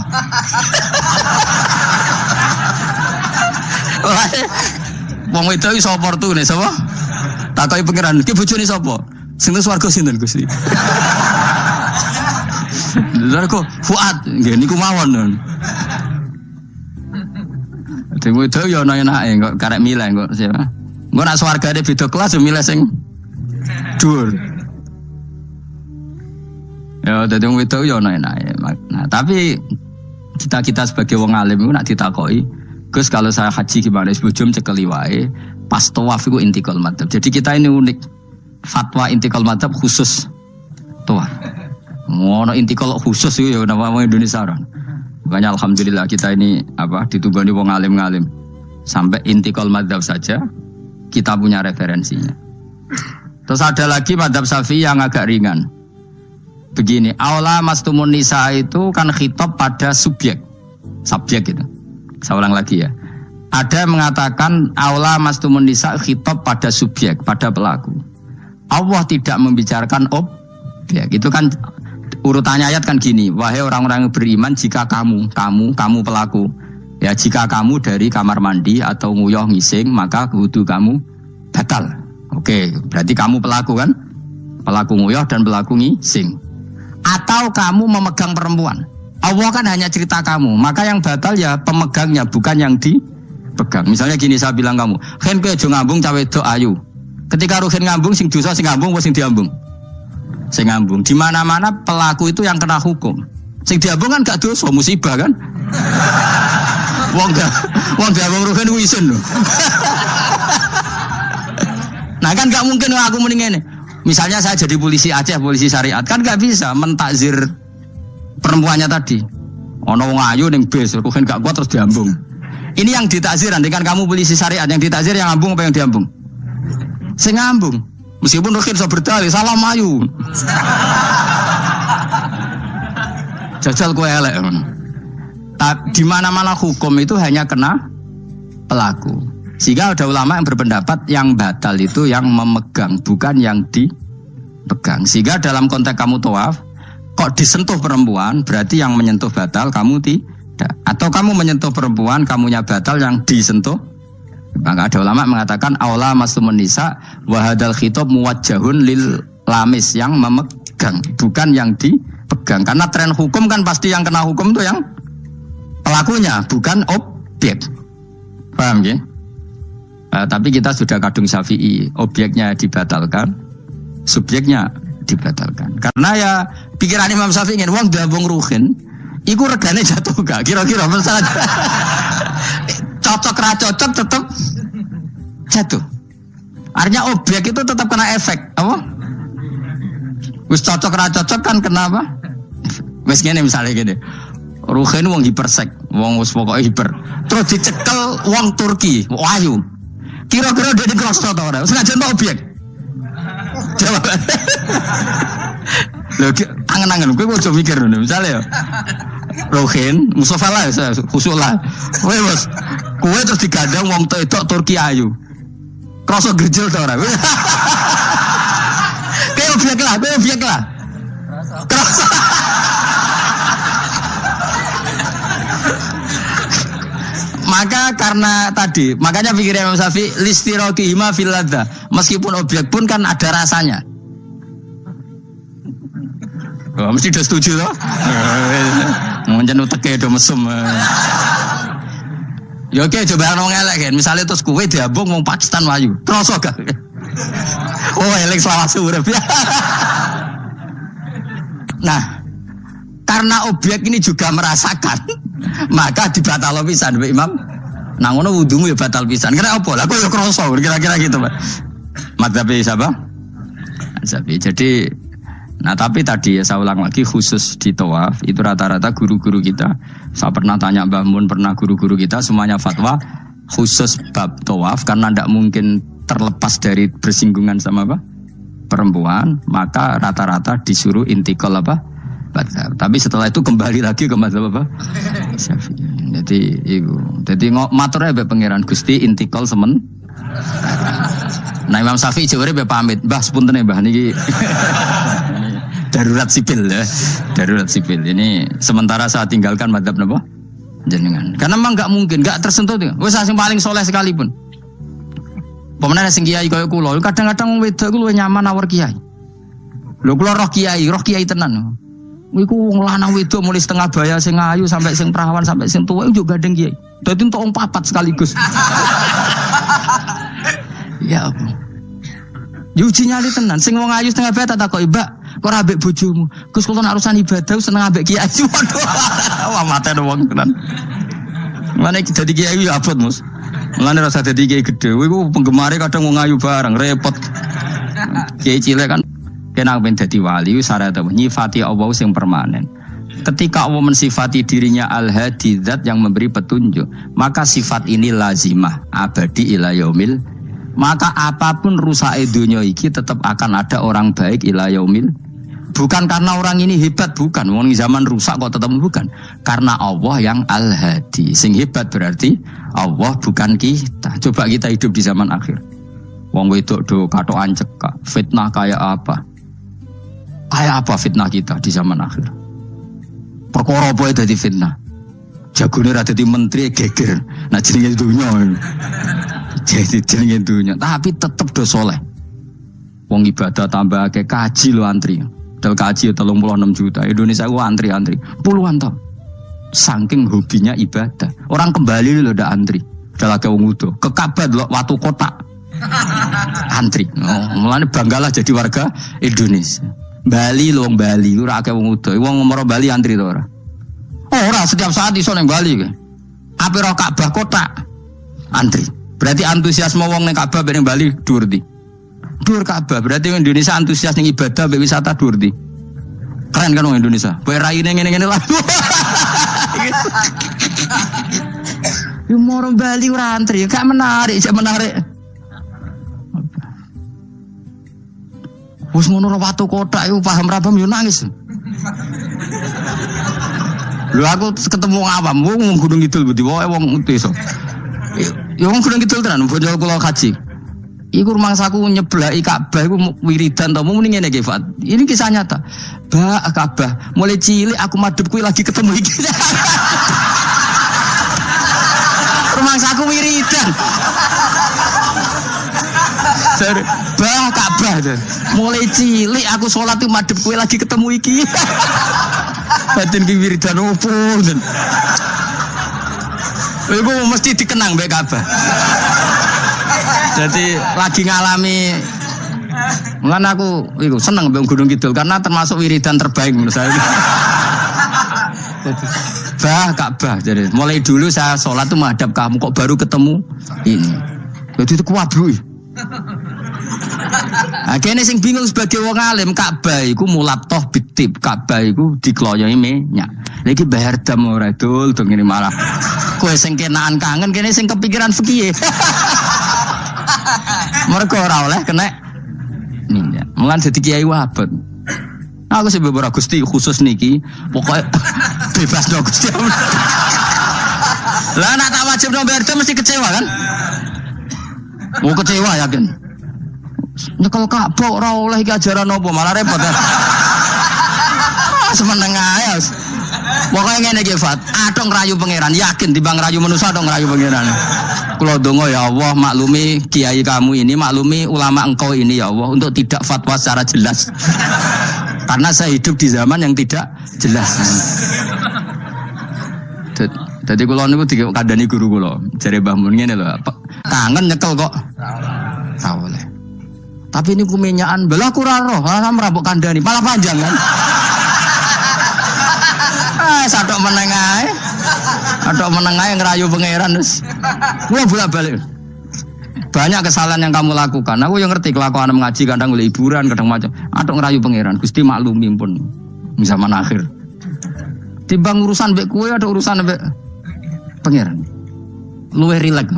Wong wedok iso oportune sapa? Takoki pangeran, ki bojone sapa? Sing nang swarga sinten Gusti? Lha kok Fuad nggih niku mawon. Dewe itu ya ana enake kok karek milih kok siapa. Engko nek swargane beda kelas yo milih sing dhuwur. Ya dadi wong itu ya ana enake. Nah, tapi kita sebagai wong alim iku nek ditakoki, Gus kalau saya haji gimana sebujum cekeli wae, pas tawaf iku intikal madzhab. Jadi kita ini unik. Fatwa intikal madzhab khusus tawaf. Ngono intikal khusus iku ya nama wong Indonesia ora. Makanya alhamdulillah kita ini ditugani wong alim-alim. Sampai intikal madzhab saja kita punya referensinya. Terus ada lagi madzhab Syafi'i yang agak ringan. Begini, aula mastumun nisa itu kan khitab pada subjek gitu. Saya ulang lagi ya. Ada yang mengatakan aula mastumun nisa khitab pada subjek, pada pelaku. Allah tidak membicarakan objek. Itu kan urutannya ayat kan gini, wahai orang-orang yang beriman, jika kamu pelaku, ya jika kamu dari kamar mandi atau nguyuh ngising, maka wudu kamu batal. Oke, berarti kamu pelaku kan? Pelaku nguyuh dan pelaku ngising. Atau kamu memegang perempuan. Allah kan hanya cerita kamu, maka yang batal ya pemegangnya, bukan yang dipegang. Misalnya gini, saya bilang kamu, "Hen kowe aja ngambung cawe wedok ayu." Ketika ruhin ngambung, sing dosa sing ngambung apa sing diambung? Sing ngambung. Di mana-mana pelaku itu yang kena hukum. Sing diambung kan gak dosa, musibah kan? Wong diambung ruhin ku isin lho. Nah kan gak mungkin aku mending ngene. Misalnya saya jadi polisi Aceh, polisi syariat, kan gak bisa mentakzir perempuannya tadi. Ono wong ayu ning bis, ruhin gak kuat terus diambung. Ini yang ditakzir, nanti kan kamu polisi syariat, yang ditakzir yang ngambung apa yang diambung? Sing ngambung. Meskipun ruhin so berdalih, salam ayu. Jajal kowe elek. Di mana-mana hukum itu hanya kena pelaku. Sehingga ada ulama yang berpendapat yang batal itu yang memegang, bukan yang dipegang. Sehingga dalam konteks kamu tawaf, kok disentuh perempuan, berarti yang menyentuh batal, kamu tidak. Atau kamu menyentuh perempuan, kamunya batal, yang disentuh. Maka ada ulama mengatakan aula masumun nisa wa hadzal khitab muwajjahun lil lamis, yang memegang, bukan yang dipegang. Karena tren hukum kan pasti yang kena hukum itu yang pelakunya, bukan objek. Paham ya? Tapi kita sudah kadung Syafi'i, objeknya dibatalkan, subjeknya dibatalkan. Karena ya pikiran Imam Syafi'i ingin wong diambung ruhin, iku regane jatuh gak? Kira-kira masalah cocok ra cocok tetap jatuh. Artinya objek itu tetap kena efek, apa? Wis cocok ra cocok kan kenapa? Wis ngene misalnya gini. Ruhin wong hipersek, wong wis pokoke hiper. Terus dicekel wong Turki, ayu. Kira-kira dia dikrosot atau ora? Sengaja mau objek. Jawaban. Lho, angen-angen kowe ojo mikir ngono. Misale ya. Ruhin, Mustafa lah, khusus lah. Kowe wis kowe terus digandeng wong wedok Turki ayu. Krosot gerjel ta ora? Kowe objek lah. Krosot. Maka karena tadi, makanya pikirnya Imam Syafi'i listiroki hima fil ladza. Meskipun objek pun kan ada rasanya. Oh, mesti udah setuju loh. Mungkin uteke do mesum. Ya oke, coba nang elek kan. Misalnya terus kowe diambung wong Pakistan wayu. Kroso gak? Oh, elek selawase urip. Nah, karena objek ini juga merasakan, maka dibatal pisan Imam Nah ngono wudumu ya batal pisan. Kira apa? Lah kok ya krasa kira-kira gitu, Pak. Madzhab siapa? Jadi nah tapi tadi ya saya ulang lagi khusus di tawaf itu rata-rata guru-guru kita. Saya pernah tanya Mbah Mun, pernah guru-guru kita semuanya fatwa khusus bab tawaf karena tidak mungkin terlepas dari bersinggungan sama apa? Perempuan, maka rata-rata disuruh intikal apa? Madzhab. Tapi setelah itu kembali lagi ke madzhab apa? Syafi'i. Jadi maturnya be pangeran Gusti intikal semen. Nah Imam Syafi'i jare be pamit, Mbah sepuntene Mbah niki darurat sipil ya. Darurat sipil. Ini sementara saya tinggalkan madzhab napa? Jenengan. Karena memang enggak mungkin, enggak tersentuh tuh. Wis sing paling soleh sekalipun. Pemenang sing kiai kaya kula, kadang-kadang wedok ku luwih nyaman awor kiai. Lho kula roh kiai tenan. Iku wong lanang wedok mulai setengah baya sing ayu sampai sing perawan sampai sing tuwa iku gandeng kiai. Dadi entuk wong papat sekaligus. Ya apa? Yuji nyali tenan, sing wong ayu setengah baya tak takoki, "Mbak, kok ora ambek bojomu?" Gus kula nek urusan ibadah seneng ambek kiai. Waduh. Wah mate wong tenan. Mane dadi kiai ya abot, Mus. Mulane rasa dadi kiai gedhe. Iku penggemare kadang wong ayu bareng repot. Kiai cilik kan kena ben dadi wali syarat nyifati Allah sing permanen. Ketika Allah mensifati dirinya Al-Hadi zat yang memberi petunjuk, maka sifat ini lazimah abadi ila yaumil. Maka apapun rusake dunya iki tetap akan ada orang baik ila yaumil. Bukan karena orang ini hebat, bukan. Wong zaman rusak kok tetap bukan. Karena Allah yang Al-Hadi. Sing hebat berarti Allah bukan kita. Coba kita hidup di zaman akhir. Wong wedok do katokan cekak, fitnah kayak apa? Kayak apa fitnah kita di zaman akhir? Perkara apa dadi fitnah? Jagone ra dadi menteri geger. Nah jenenge dunya. Jadi jenenge dunya, tapi tetep do soleh. Wong ibadah tambah akeh kaji lo antri. Dal kaji 36 juta. Indonesia ku antri puluhan tahun. Saking hobinya ibadah. Orang kembali lho ndak antri. Udah lagi wong udo. Ke Ka'bah lho watu kotak. Antri. Oh, mulane banggalah jadi warga Indonesia. Bali lho wong Bali ora akeh wong udo. Wong ngomoro Bali antri to ora? Ora setiap saat iso ning Bali kowe. Ape ro Ka'bah kotak antri. Berarti antusiasme wong ning Ka'bah ning Bali dhuwur ndi? Dhuwur Ka'bah. Berarti Indonesia antusias ning ibadah mbek wisata dhuwur ndi? Keren kan wong Indonesia. Kowe raine ngene-ngene lah. Yo moro Bali ora antri, gak menarik, gak menarik. Wis ngono watu kotak iku paham rabam yo nangis. Lho aku ketemu awam wong Gunung Kidul budi wae wong desa. Ya wong Gunung Kidul tenan bojo kula kaji. Iku rumangsaku nyeblaki Ka'bah iku wiridan to muni ngene iki, Fat. Ini kisah nyata. Ba Ka'bah, mulai cilik aku madhep kuwi lagi ketemu iki. Rumangsaku wiridan. Bah Ka'bah tuh. Mulai cilik aku sholat tuh madhep kowe lagi ketemu iki. Batin ki wiridan opo ten. Iku mesti dikenang mbek Ka'bah. Jadi lagi ngalami Mulan aku iku seneng mbek Gunung Kidul karena termasuk wiridan terbaik menurut saya. Bah Ka'bah jadi mulai dulu saya sholat tuh menghadap kamu kok baru ketemu ini. Jadi itu kuwabruk. Akhirnya sing bingung sebagai wong alim Ka'bah iku mulatoh bitib Ka'bah iku dikloyoi minyak. Lagi bayar dam ora dul dong ini malah. Kowe sing kenaan kangen kene sing kepikiran fikih. Mergo ora oleh kena minyak. Mulan dadi kiai wabet. Aku sih beberapa Gusti khusus niki pokoknya bebas dong Gusti. Lah nak tak wajib dong bayar dam mesti kecewa kan? Mau kecewa yakin. Nyekel Ka'bah ora oleh iki ajaran apa malah repot ya. Semeneng ae. Pokoke ngene iki Fat, adong rayu pangeran yakin timbang rayu manusa dong rayu pangeran. Kula donga ya Allah maklumi kiai kamu ini, maklumi ulama engkau ini ya Allah untuk tidak fatwa secara jelas. Karena saya hidup di zaman yang tidak jelas. Jadi kula niku dikandani guru kula, jare Mbah Mun ngene lho, kangen nyekel kok. Ora oleh. Tapi ini kumenyakan, belah kurang roh, merabuk kandani, malah panjang kan? Sadok menengah, Ada menengah yang ngerayu pangeran terus. Gua bolak-balik. Banyak kesalahan yang kamu lakukan. Aku yang ngerti kelakuan mengaji kadang oleh hiburan, kadang macam. Ada ngerayu pangeran. Gusti maklumi pun zaman akhir. Timbang urusan mbek kowe ada urusan mbek pangeran. Luwih rileks.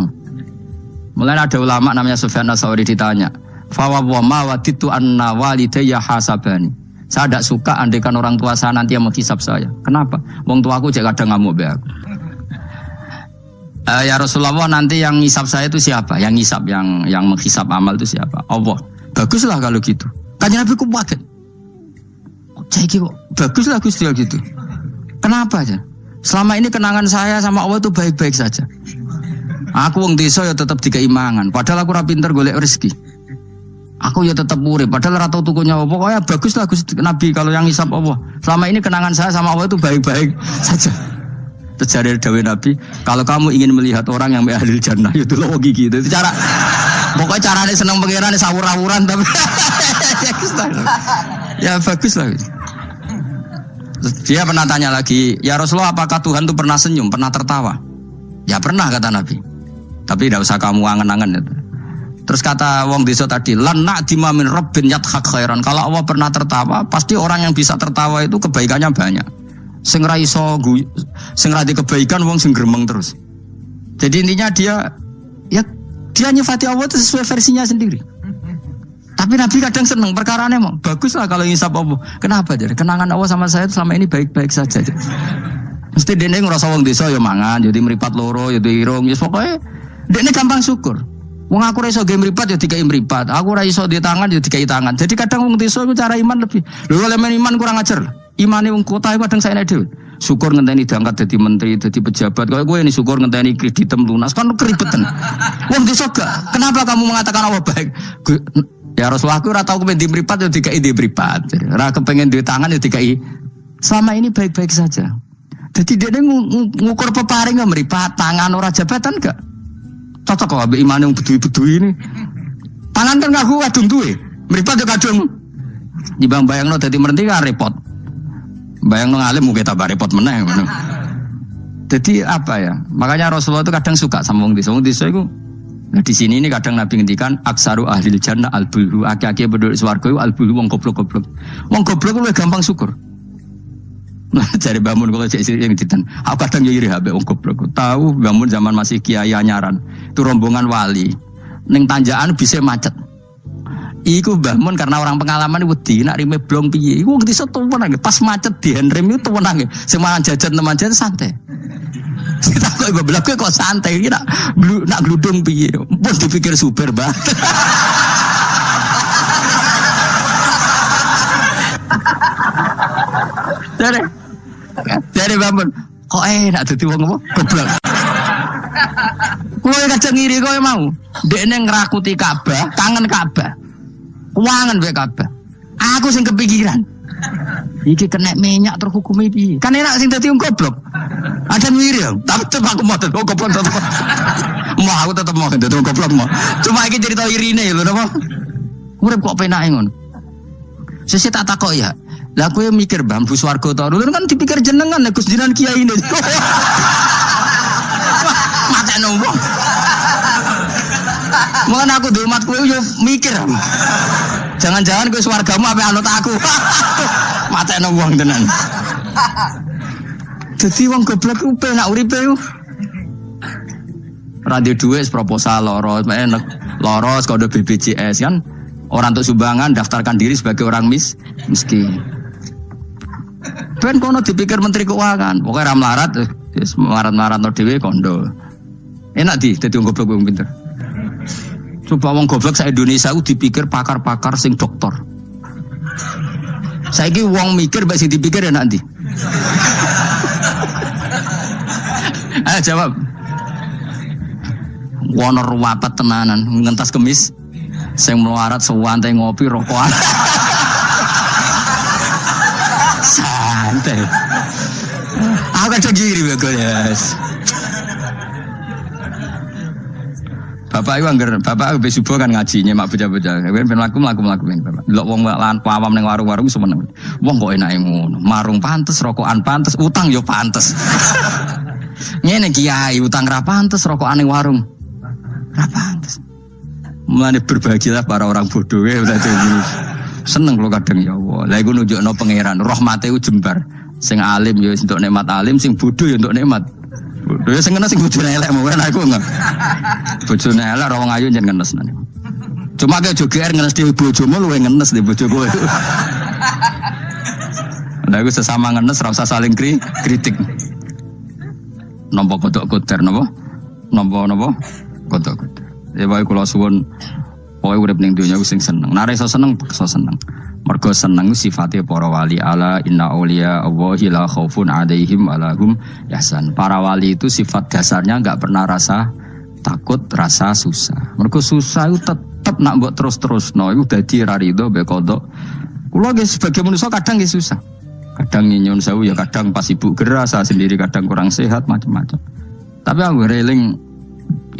Mulai ada ulama namanya Sufyan Ats-Tsauri ditanya, "Fa wa ma waditu anna walidayya hasabani." Saya tidak suka andaikan orang tua saya nanti yang menghisab saya. Kenapa? Wong tuaku cek kadang ngamuk be aku. Ya Rasulullah, nanti yang ngisab saya itu siapa? Yang ngisab, yang menghisab amal itu siapa? Allah. Baguslah kalau gitu. Kanjeng Nabi ku kaget. Cek kok baguslah Gusti gitu. Kenapa aja? Selama ini kenangan saya sama Allah itu baik-baik saja. Aku wong desa ya tetap dikeimangan. Padahal aku ora pinter golek rezeki. Aku ya tetap urip, padahal ora tau tuku nyawa. Pokoknya baguslah Gusti Nabi kalau yang ngisab Allah. Selama ini kenangan saya sama Allah itu baik-baik saja. Terjadi dawuh Nabi, kalau kamu ingin melihat orang yang ahli jannah itu lo gigi itu cara. Pokoknya carane seneng pangerane sawur-awuran tapi ya baguslah. Dia pernah tanya lagi, "Ya Rasulullah, apakah Tuhan itu pernah senyum, pernah tertawa?" Ya pernah kata Nabi. Tapi tidak usah kamu angen-angen itu. Terus kata wong desa tadi, "Lan na'dima min rabbin yadhak khairan." Kalau Allah pernah tertawa, pasti orang yang bisa tertawa itu kebaikannya banyak. Sing ra iso sing ra di kebaikan wong sing gremeng terus. Jadi intinya dia nyifati Allah itu sesuai versinya sendiri. Tapi Nabi kadang seneng perkarane mau. Baguslah kalau ngisap Allah. Kenapa jadi? Kenangan Allah sama saya itu selama ini baik-baik saja. Mesti dene ngrasa wong desa ya mangan, jadi mripat loro, ya irung, ya pokoke dene gampang syukur. Wong aku ora iso ge mripat ya dikai mripat. Aku ora iso di tangan ya dikai tangan. Jadi kadang wong desa iku cara iman lebih. Lho elemen iman kurang ajar. Imane wong kota iku kadang saene dhewe. Syukur ngenteni diangkat dadi menteri, dadi pejabat. Kaya kowe ini syukur ngenteni kreditem lunas kan keribetan. Wong desa gak. Kenapa kamu mengatakan Allah baik? Ya Rasulullah aku ora tau kepen di mripat ya dikai di mripat. Ora kepengin di tangan ya dikai. Selama ini baik-baik saja. Jadi dia ngukur peparing nggak meripat tangan orang jabatan gak cocok kok abe iman yang bedui ini tangan kan nggak kuat tuh meripat juga kadung di bang bayang lo tadi merenti kan repot bayang lo ngalim mungkin tambah repot meneng jadi apa ya makanya Rasulullah itu kadang suka sama wong desa itu nah di sini ini kadang Nabi ngendikan aksaru ahlil jannah albulu aki-aki penduduk swarga itu albulu wong goblok lu gampang syukur. Nah, cari bangun kalau cek yang ditan. Aku kadang iri habe wong goblok. Tahu bangun zaman masih kiai anyaran. Itu rombongan wali. Ning tanjakan bisa macet. Iku bangun karena orang pengalaman wedi nak rime blong piye. Iku ngerti tuwenang. Pas macet di handrem itu tuwenang. Semangan jajan teman jajan santai. Kita kok goblok kok santai iki nak gludung piye. Pun dipikir super banget. Dari bangun, kok enak dadi wong apa? Goblok. Kowe kadang ngiri kowe mau. Dekne ngrakuti Ka'bah, kangen Ka'bah. Kuangen wae Ka'bah. Aku sing kepikiran. Iki kena minyak terhukumi piye? Kan enak sing dadi wong goblok. Ada ngiri ya, tapi tetep aku mau dadi wong goblok tetep. Mau aku tetep mau dadi wong goblok mau. Cuma iki cerita irine lho napa? Urip kok penake ngono. Sesuk tak takok ya. Lah kowe mikir bambu swarga to. Lho kan dipikir jenengan Gus Jinan kiai ini. Mate nombong. Mun aku di umat kowe yo mikir. Jangan-jangan kowe swargamu ape anut aku. Mate nombong tenan. Dadi wong goblok ku penak uripe yo. Ora ndek dhuwit proposal loros kode BPJS kan. Orang untuk sumbangan daftarkan diri sebagai orang miskin. Ben kono dipikir menteri keuangan, pokoknya ramlarat, melarat no dewe kondo. Enak dadi wong goblok wong pinter. Coba wong goblok sak Indonesia ku dipikir pakar-pakar sing doktor. Saiki wong mikir mbek sing dipikir enak ndi? Ayo jawab. Wono ruwapet tenanan, ngentas kemis. Sing melarat sewantai ngopi rokokan. Santai. Aku kan cegiri bagus. Bapak itu anggar, bapak itu subuh kan ngajinya mak bocah-bocah. Kemudian melaku bapak. Delok wong lan pawam ning warung-warung semeneng. Wong kok enake ngono. Marung pantes, rokokan pantes, utang yo pantes. Ngene kiai utang ra pantes rokokane warung. Ra pantes. Mulane berbahagialah para orang bodoh ya udah seneng kalau kadang ya Allah. Lah iku nunjukno pangeran rahmate ku jembar. Sing alim ya untuk nikmat alim, sing bodoh ya untuk nikmat. Bodoh ya sing ngenes sing bojone elek mau kan aku enggak. Bojone elek ora wong ayu njen ngenes nane. Cuma ke joger ngenes di bojomu luwe ngenes di bojoku. Lah iku sesama ngenes ora usah saling kritik. Nampa kodok koter napa? Nampa kodok koter. Ya bae kula suwun pokoke urip ning donya ku sing seneng. Nek iso seneng, iso seneng. Mergo seneng sifate para wali ala inna auliya Allahi la khaufun 'alaihim wa lahum yahzan. Para wali itu sifat dasarnya enggak pernah rasa takut, rasa susah. Mergo susah itu tetep nak mbok terus-terusno iku dadi ra rido mbek kodok. Kula nggih sebagai manusia kadang nggih susah. Kadang nyun sewu ya kadang pas ibu gerah, saya sendiri kadang kurang sehat macam-macam. Tapi aku reling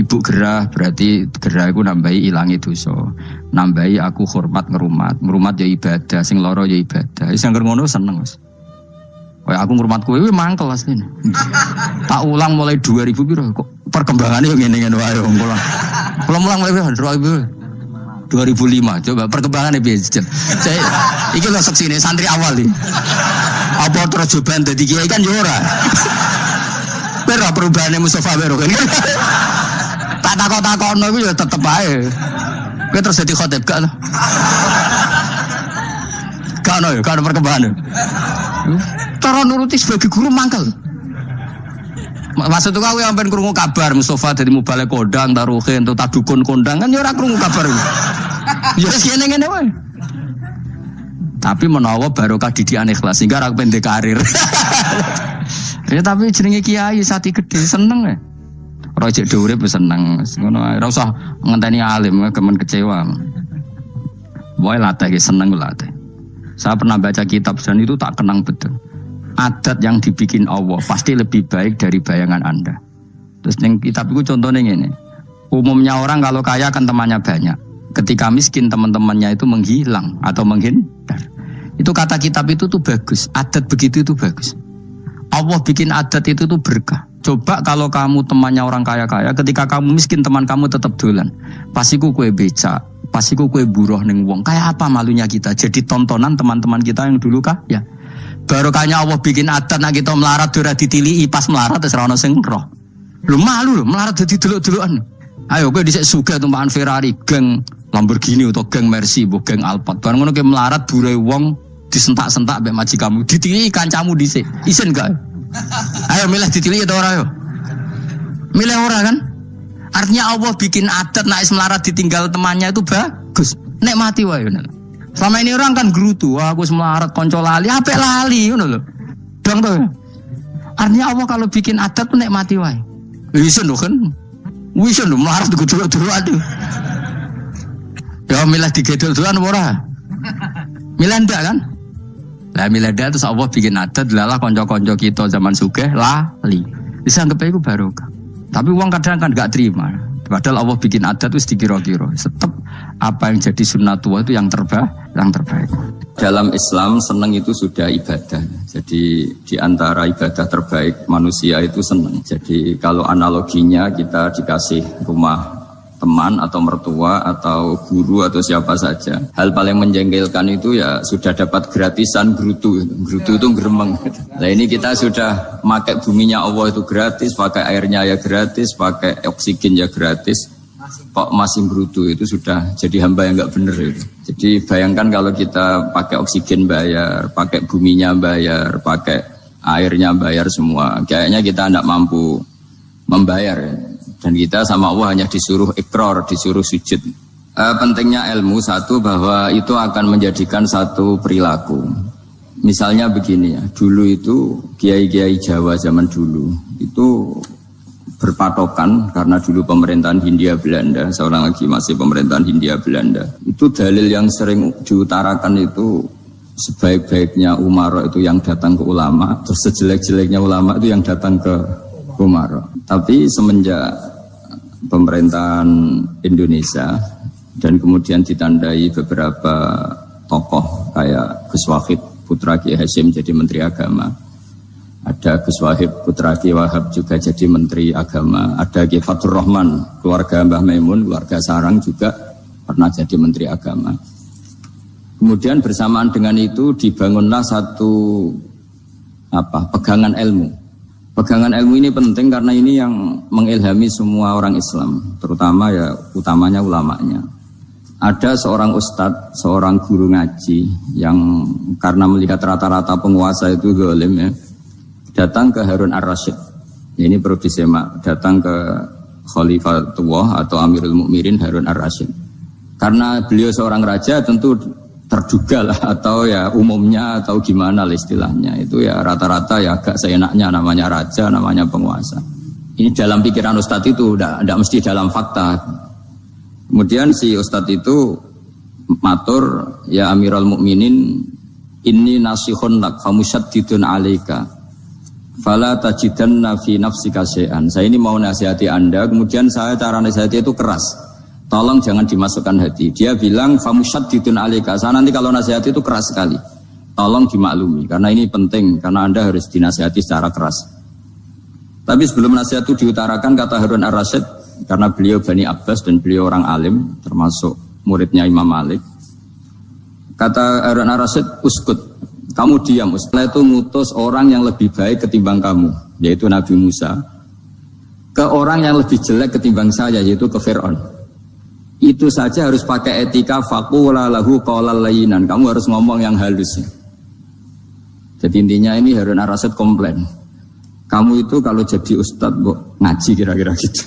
ibu gerah berarti gerah aku nambahi ilangi dosa. Nambahi aku hormat ngerumat ya ibadah, sing loro ya ibadah. Wis angger ngono seneng wis. Kayak aku ngrumat kowe mangkel asline. Tak ulang mulai 2000 piro kok perkembangannya yo ngene-ngene wae wong kula. Kula mulang mulai 2005 coba perkembangannya piye jejak. Iki lho seksine santri awal iki. Apa terus coban dadi kiai kan yo ora. Ora perubahane Mustofa Bero kan. Tak takok-takokno iku ya tetep ae. Kowe terus dadi khotib gak to? Gak ono ya, gak ono perkembangan. Cara nuruti sebagai guru mangkel. Maksud aku sampean krungu kabar Mustofa dadi mubalik kondang, taruhe entuk tadukun kondang kan ya ora krungu kabar. Ya wis ngene-ngene wae. Tapi menawa barokah didikan ikhlas sehingga ora pendek karir. Ya tapi jenenge kiai sati gede seneng ya. Ora jek urip seneng. Ngono ae ora usah ngenteni alim kemen kecewa. Wae latih seneng latih. Saya pernah baca kitab dan itu tak kenang betul. Adat yang dibikin Allah pasti lebih baik dari bayangan Anda. Terus ning kitab itu contohnya ngene. Umumnya orang kalau kaya kan temannya banyak. Ketika miskin teman-temannya itu menghilang atau menghindar. Itu kata kitab itu tuh bagus. Adat begitu itu bagus. Allah bikin adat itu tuh berkah. Coba kalau kamu temannya orang kaya-kaya, ketika kamu miskin teman kamu tetap dolan. Pasiku kue becak, pasiku kue buruh ning wong. Kayak apa malunya kita? Jadi tontonan teman-teman kita yang dulu kaya. Barokahnya Allah bikin adat nak kita melarat ora ditilii pas melarat wis ora ono sing roh. Lu malu lho melarat dadi delok-delokan. Ayo kowe dhisik sugih tumpakan Ferrari, geng Lamborghini atau geng Mercy, mbok geng Alphard. Bareng ngono ke melarat bure wong disentak-sentak mbek majikanmu, ditilii kancamu dhisik. Isin gak? Ayo milih ditilii atau ora yo? Milih ora kan? Artinya Allah bikin adat nek melarat ditinggal temannya itu bagus. Nek mati wae ngono. Selama ini orang kan gerutu, wah aku melarat konco lali, apik lali ngono lho. Dong to. Artinya Allah kalau bikin adat nek mati wae. Isin lho kan. Wis lho melarat digedul-gedul aduh. Ya milih digedul-gedulan ora? Milih ndak kan? Lah milih ndak terus Allah bikin adat lalah konco-konco kita zaman sugih lali. Bisa anggap iku barokah. Tapi uang kadang kan enggak terima. Padahal Allah bikin adat itu sedikira-kira. Tetap apa yang jadi sunnatullah itu yang terbaik. Dalam Islam senang itu sudah ibadah. Jadi di antara ibadah terbaik manusia itu senang. Jadi kalau analoginya kita dikasih rumah teman atau mertua atau guru atau siapa saja. Hal paling menjengkelkan itu ya sudah dapat gratisan gerutu. Gerutu itu geremeng. Nah ini kita sudah pakai buminya Allah itu gratis, pakai airnya ya gratis, pakai oksigen ya gratis. Kok masih gerutu itu sudah jadi hamba yang nggak benar itu. Jadi bayangkan kalau kita pakai oksigen bayar, pakai buminya bayar, pakai airnya bayar semua. Kayaknya kita tidak mampu membayar ya. Dan kita sama Allah hanya disuruh ikrar, disuruh sujud. Pentingnya ilmu satu bahwa itu akan menjadikan satu perilaku. Misalnya begini ya, dulu itu kiai-kiai Jawa zaman dulu itu berpatokan karena dulu pemerintahan Hindia Belanda, seorang lagi masih pemerintahan Hindia Belanda. Itu dalil yang sering diutarakan itu sebaik-baiknya umara itu yang datang ke ulama, terus sejelek-jeleknya ulama itu yang datang ke umara. Tapi semenjak pemerintahan Indonesia dan kemudian ditandai beberapa tokoh kayak Gus Wahid putra Kiai Hasyim jadi Menteri Agama Ada Gus Wahib putra Ki Wahab juga jadi Menteri Agama. Ada Ki Fatur Rahman, keluarga Mbah Maimun, keluarga Sarang juga pernah jadi Menteri Agama. Kemudian bersamaan dengan itu dibangunlah satu pegangan ilmu. Pegangan ilmu ini penting karena ini yang mengilhami semua orang Islam, terutama utamanya ulamanya. Ada seorang ustadz, seorang guru ngaji yang karena melihat rata-rata penguasa itu zalim ya, datang ke Harun Ar-Rasyid. Ini perlu disemak, datang ke Khalifatullah atau Amirul Mukminin Harun Ar-Rasyid. Karena beliau seorang raja tentu terduga lah, atau ya umumnya atau gimana lah istilahnya. Itu ya rata-rata ya agak seenaknya, namanya raja, namanya penguasa. Ini dalam pikiran ustadz itu, tidak mesti dalam fakta. Kemudian si ustadz itu matur, ya Amirul Mukminin, inni nasihun lak famusyaddidun alaika fala tajidanna fi nafsika syai'an. Saya ini mau nasihati Anda, kemudian saya cara nasihati itu keras. Tolong jangan dimasukkan hati. Dia bilang famusyaddidun alaika. Saya nanti kalau nasihati itu keras sekali. Tolong dimaklumi karena ini penting, karena Anda harus dinasihati secara keras. Tapi sebelum nasihat itu diutarakan, kata Harun Ar-Rasyid, karena beliau Bani Abbas dan beliau orang alim, termasuk muridnya Imam Malik. Kata Harun Ar-Rasyid, uskut. Kamu diam, setelah itu ngutus orang yang lebih baik ketimbang kamu, yaitu Nabi Musa, ke orang yang lebih jelek ketimbang saya, yaitu ke Fir'aun. Itu saja harus pakai etika, faqula lahu qawlan layyinan. Kamu harus ngomong yang halus. Jadi intinya ini Harun Ar-Rasyid komplain. Kamu itu kalau jadi ustadz ngaji kira-kira gitu.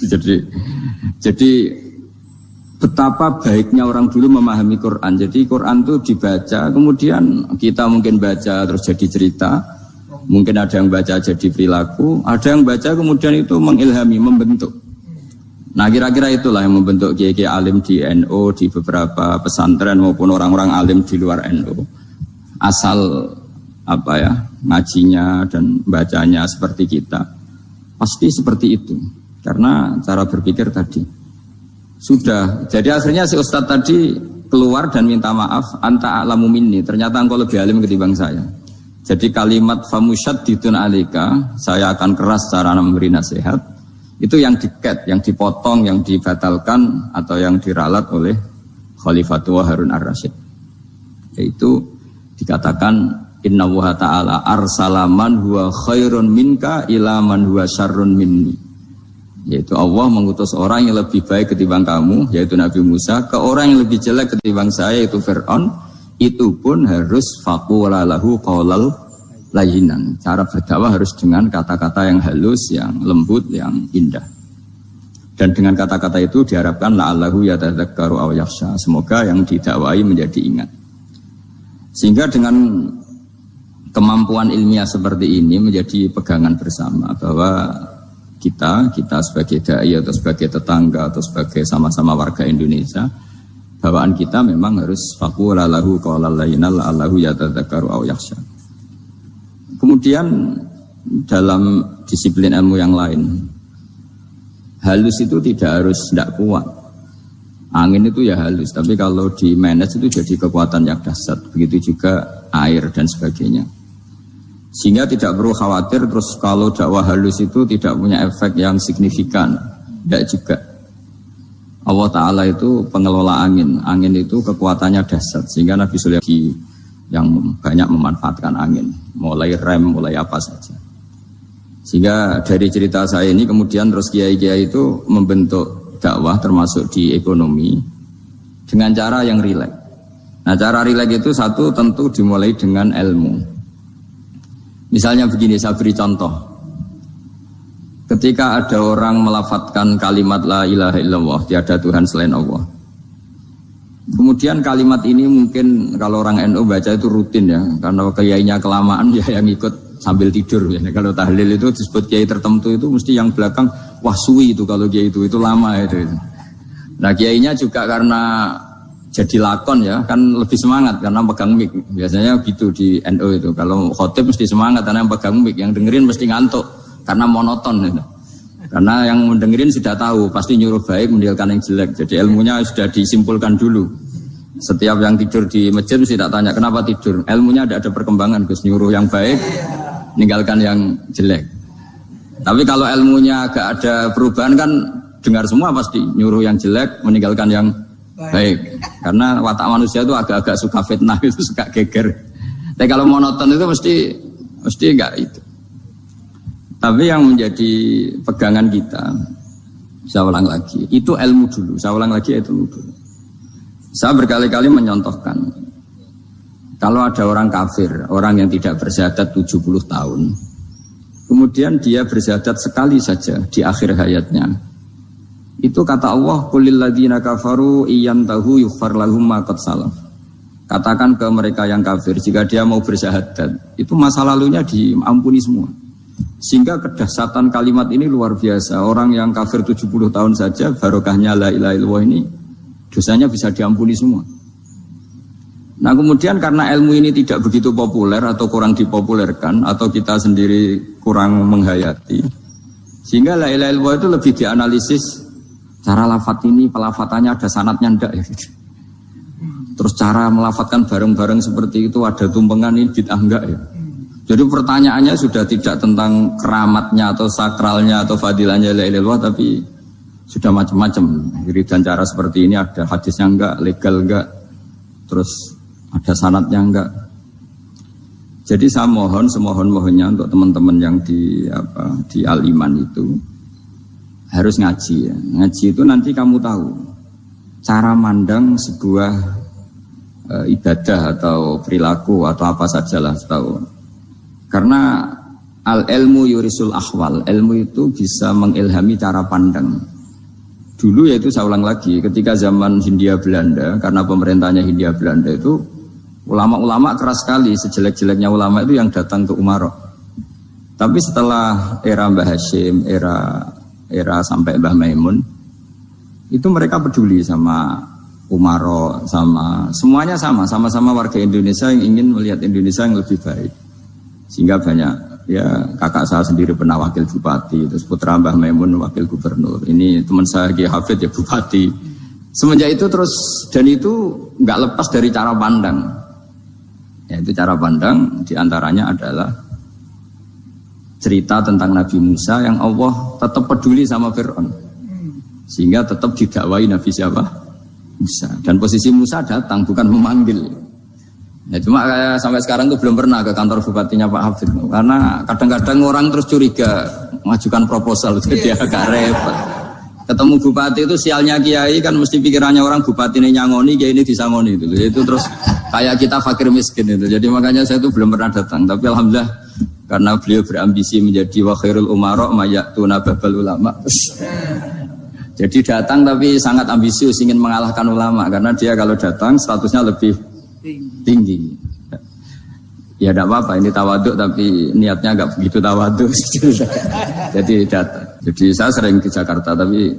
Jadi betapa baiknya orang dulu memahami Quran. Jadi Quran itu dibaca, kemudian kita mungkin baca terus jadi cerita, mungkin ada yang baca jadi perilaku, ada yang baca kemudian itu mengilhami, membentuk. Nah kira-kira itulah yang membentuk kiai-kiai alim di NU, di beberapa pesantren maupun orang-orang alim di luar NU. Asal ngajinya dan bacanya seperti kita, pasti seperti itu. Karena cara berpikir tadi sudah, jadi akhirnya si ustadz tadi keluar dan minta maaf, anta a'lamu minni, ternyata engkau lebih alim ketimbang saya. Jadi kalimat famusyaddidun alika, saya akan keras cara memberi nasihat, itu yang diket, yang dipotong, yang dibatalkan atau yang diralat oleh Khalifatullah Harun Ar-Rasyid. Yaitu dikatakan innallaha ta'ala arsalaman huwa khairun minka ila man huwa syarrun minni. Yaitu Allah mengutus orang yang lebih baik ketimbang kamu, yaitu Nabi Musa, ke orang yang lebih jelek ketimbang saya, yaitu Fir'aun. Itu pun harus faqula lahu qawlal layyinan. Cara berdakwah harus dengan kata-kata yang halus, yang lembut, yang indah. Dan dengan kata-kata itu diharapkan la'allahu yatadzakkaru aw yakhsha. Semoga yang didakwai menjadi ingat. Sehingga dengan kemampuan ilmiah seperti ini menjadi pegangan bersama bahwa kita sebagai dai atau sebagai tetangga atau sebagai sama-sama warga Indonesia, bawaan kita memang harus faqula lahu qawlan layyinan la'allahu yatadzakkaru aw yakhsha. Kemudian dalam disiplin ilmu yang lain, halus itu tidak kuat. Angin itu ya halus, tapi kalau di manage itu jadi kekuatan yang dahsyat. Begitu juga air dan sebagainya. Sehingga tidak perlu khawatir terus kalau dakwah halus itu tidak punya efek yang signifikan. Tidak juga. Allah Ta'ala itu pengelola angin. Angin itu kekuatannya dahsyat. Sehingga Nabi Sulaiman yang banyak memanfaatkan angin. Mulai rem, mulai apa saja. Sehingga dari cerita saya ini kemudian terus kiai-kiai itu membentuk dakwah termasuk di ekonomi dengan cara yang rileks. Nah cara rileks itu satu tentu dimulai dengan ilmu. Misalnya begini, saya beri contoh. Ketika ada orang melafadzkan kalimat la ilaha illallah, tiada Tuhan selain Allah. Kemudian kalimat ini mungkin kalau orang NU baca itu rutin ya, karena kiainya kelamaan ya yang ikut sambil tidur. Ya. Kalau tahlil itu disebut kiai tertentu itu mesti yang belakang wah suwi itu kalau kiai itu lama itu. Nah kiainya juga karena jadi lakon ya kan lebih semangat karena pegang mic. Biasanya gitu di NU itu. Kalau khotib mesti semangat karena yang pegang mic, yang dengerin mesti ngantuk karena monoton gitu. Karena yang mendengerin sudah tahu pasti nyuruh baik meninggalkan yang jelek. Jadi ilmunya sudah disimpulkan dulu. Setiap yang tidur di masjid mesti tak tanya kenapa tidur. Ilmunya tidak ada perkembangan, Gus nyuruh yang baik meninggalkan yang jelek. Tapi kalau ilmunya agak ada perubahan kan dengar semua pasti nyuruh yang jelek, meninggalkan yang baik. Karena watak manusia itu agak-agak suka fitnah, itu suka geger. Tapi kalau monoton itu mesti enggak itu. Tapi yang menjadi pegangan kita, saya ulang lagi, itu ilmu dulu. Saya ulang lagi itu ilmu dulu. Saya berkali-kali menyontohkan, kalau ada orang kafir, orang yang tidak bersyahadat 70 tahun, kemudian dia bersyahadat sekali saja di akhir hayatnya. Itu kata Allah, qulil ladzina kafaru iyantahu yughfar lahum ma qad salaf. Katakan ke mereka yang kafir, jika dia mau bersyahadat, itu masa lalunya diampuni semua. Sehingga kedahsyatan kalimat ini luar biasa. Orang yang kafir 70 tahun saja, barokahnya la ilaha illallah ini, dosanya bisa diampuni semua. Nah kemudian karena ilmu ini tidak begitu populer atau kurang dipopulerkan, atau kita sendiri kurang menghayati, sehingga la ilaha illallah itu lebih dianalisis, cara lafadz ini, pelafatannya ada sanadnya enggak ya gitu. Terus cara melafatkan bareng-bareng seperti itu ada tumpengan ini bid'ah enggak ya. Jadi pertanyaannya sudah tidak tentang keramatnya atau sakralnya atau fadilahnya la ilaha illallah, tapi sudah macam-macam. Wiridan cara seperti ini ada hadisnya enggak, legal enggak, terus ada sanadnya enggak. Jadi saya mohon semohon-mohonnya untuk teman-teman yang di Al-Iman itu harus ngaji ya. Ngaji itu nanti kamu tahu cara mandang sebuah ibadah atau perilaku atau apa sajalah tahu. Karena al-ilmu yurisul ahwal, ilmu itu bisa mengilhami cara pandang. Dulu yaitu saya ulang lagi, ketika zaman Hindia Belanda, karena pemerintahnya Hindia Belanda itu ulama-ulama keras sekali, sejelek-jeleknya ulama itu yang datang ke Umaro. Tapi setelah era Mbah Hashim, era sampai Mbah Maimun, itu mereka peduli sama Umaro, sama semuanya sama-sama warga Indonesia yang ingin melihat Indonesia yang lebih baik. Sehingga banyak, ya kakak saya sendiri pernah wakil bupati, terus putra Mbah Maimun wakil gubernur, ini teman saya Ki Hafid ya bupati. Semenjak itu terus, dan itu nggak lepas dari cara pandang. Ya, itu cara pandang diantaranya adalah cerita tentang Nabi Musa yang Allah tetap peduli sama Fir'aun, sehingga tetap didakwai Nabi siapa? Musa. Dan posisi Musa datang bukan memanggil. Ya, cuma kayak sampai sekarang tuh belum pernah ke kantor bupatinya Pak Hafid, karena kadang-kadang orang terus curiga mengajukan proposal, jadi agak repot. Ketemu bupati itu sialnya kiai kan mesti pikirannya orang bupati ini nyangoni, kiai ini disangoni itu. Itu terus kayak kita fakir miskin itu. Jadi makanya saya tuh belum pernah datang. Tapi alhamdulillah karena beliau berambisi menjadi wa khairul umara mayatuna babal ulama. Jadi datang tapi sangat ambisius ingin mengalahkan ulama, karena dia kalau datang statusnya lebih tinggi. Ya tidak apa-apa, ini tawaduk tapi niatnya agak begitu tawaduk. Jadi datang. Jadi saya sering ke Jakarta tapi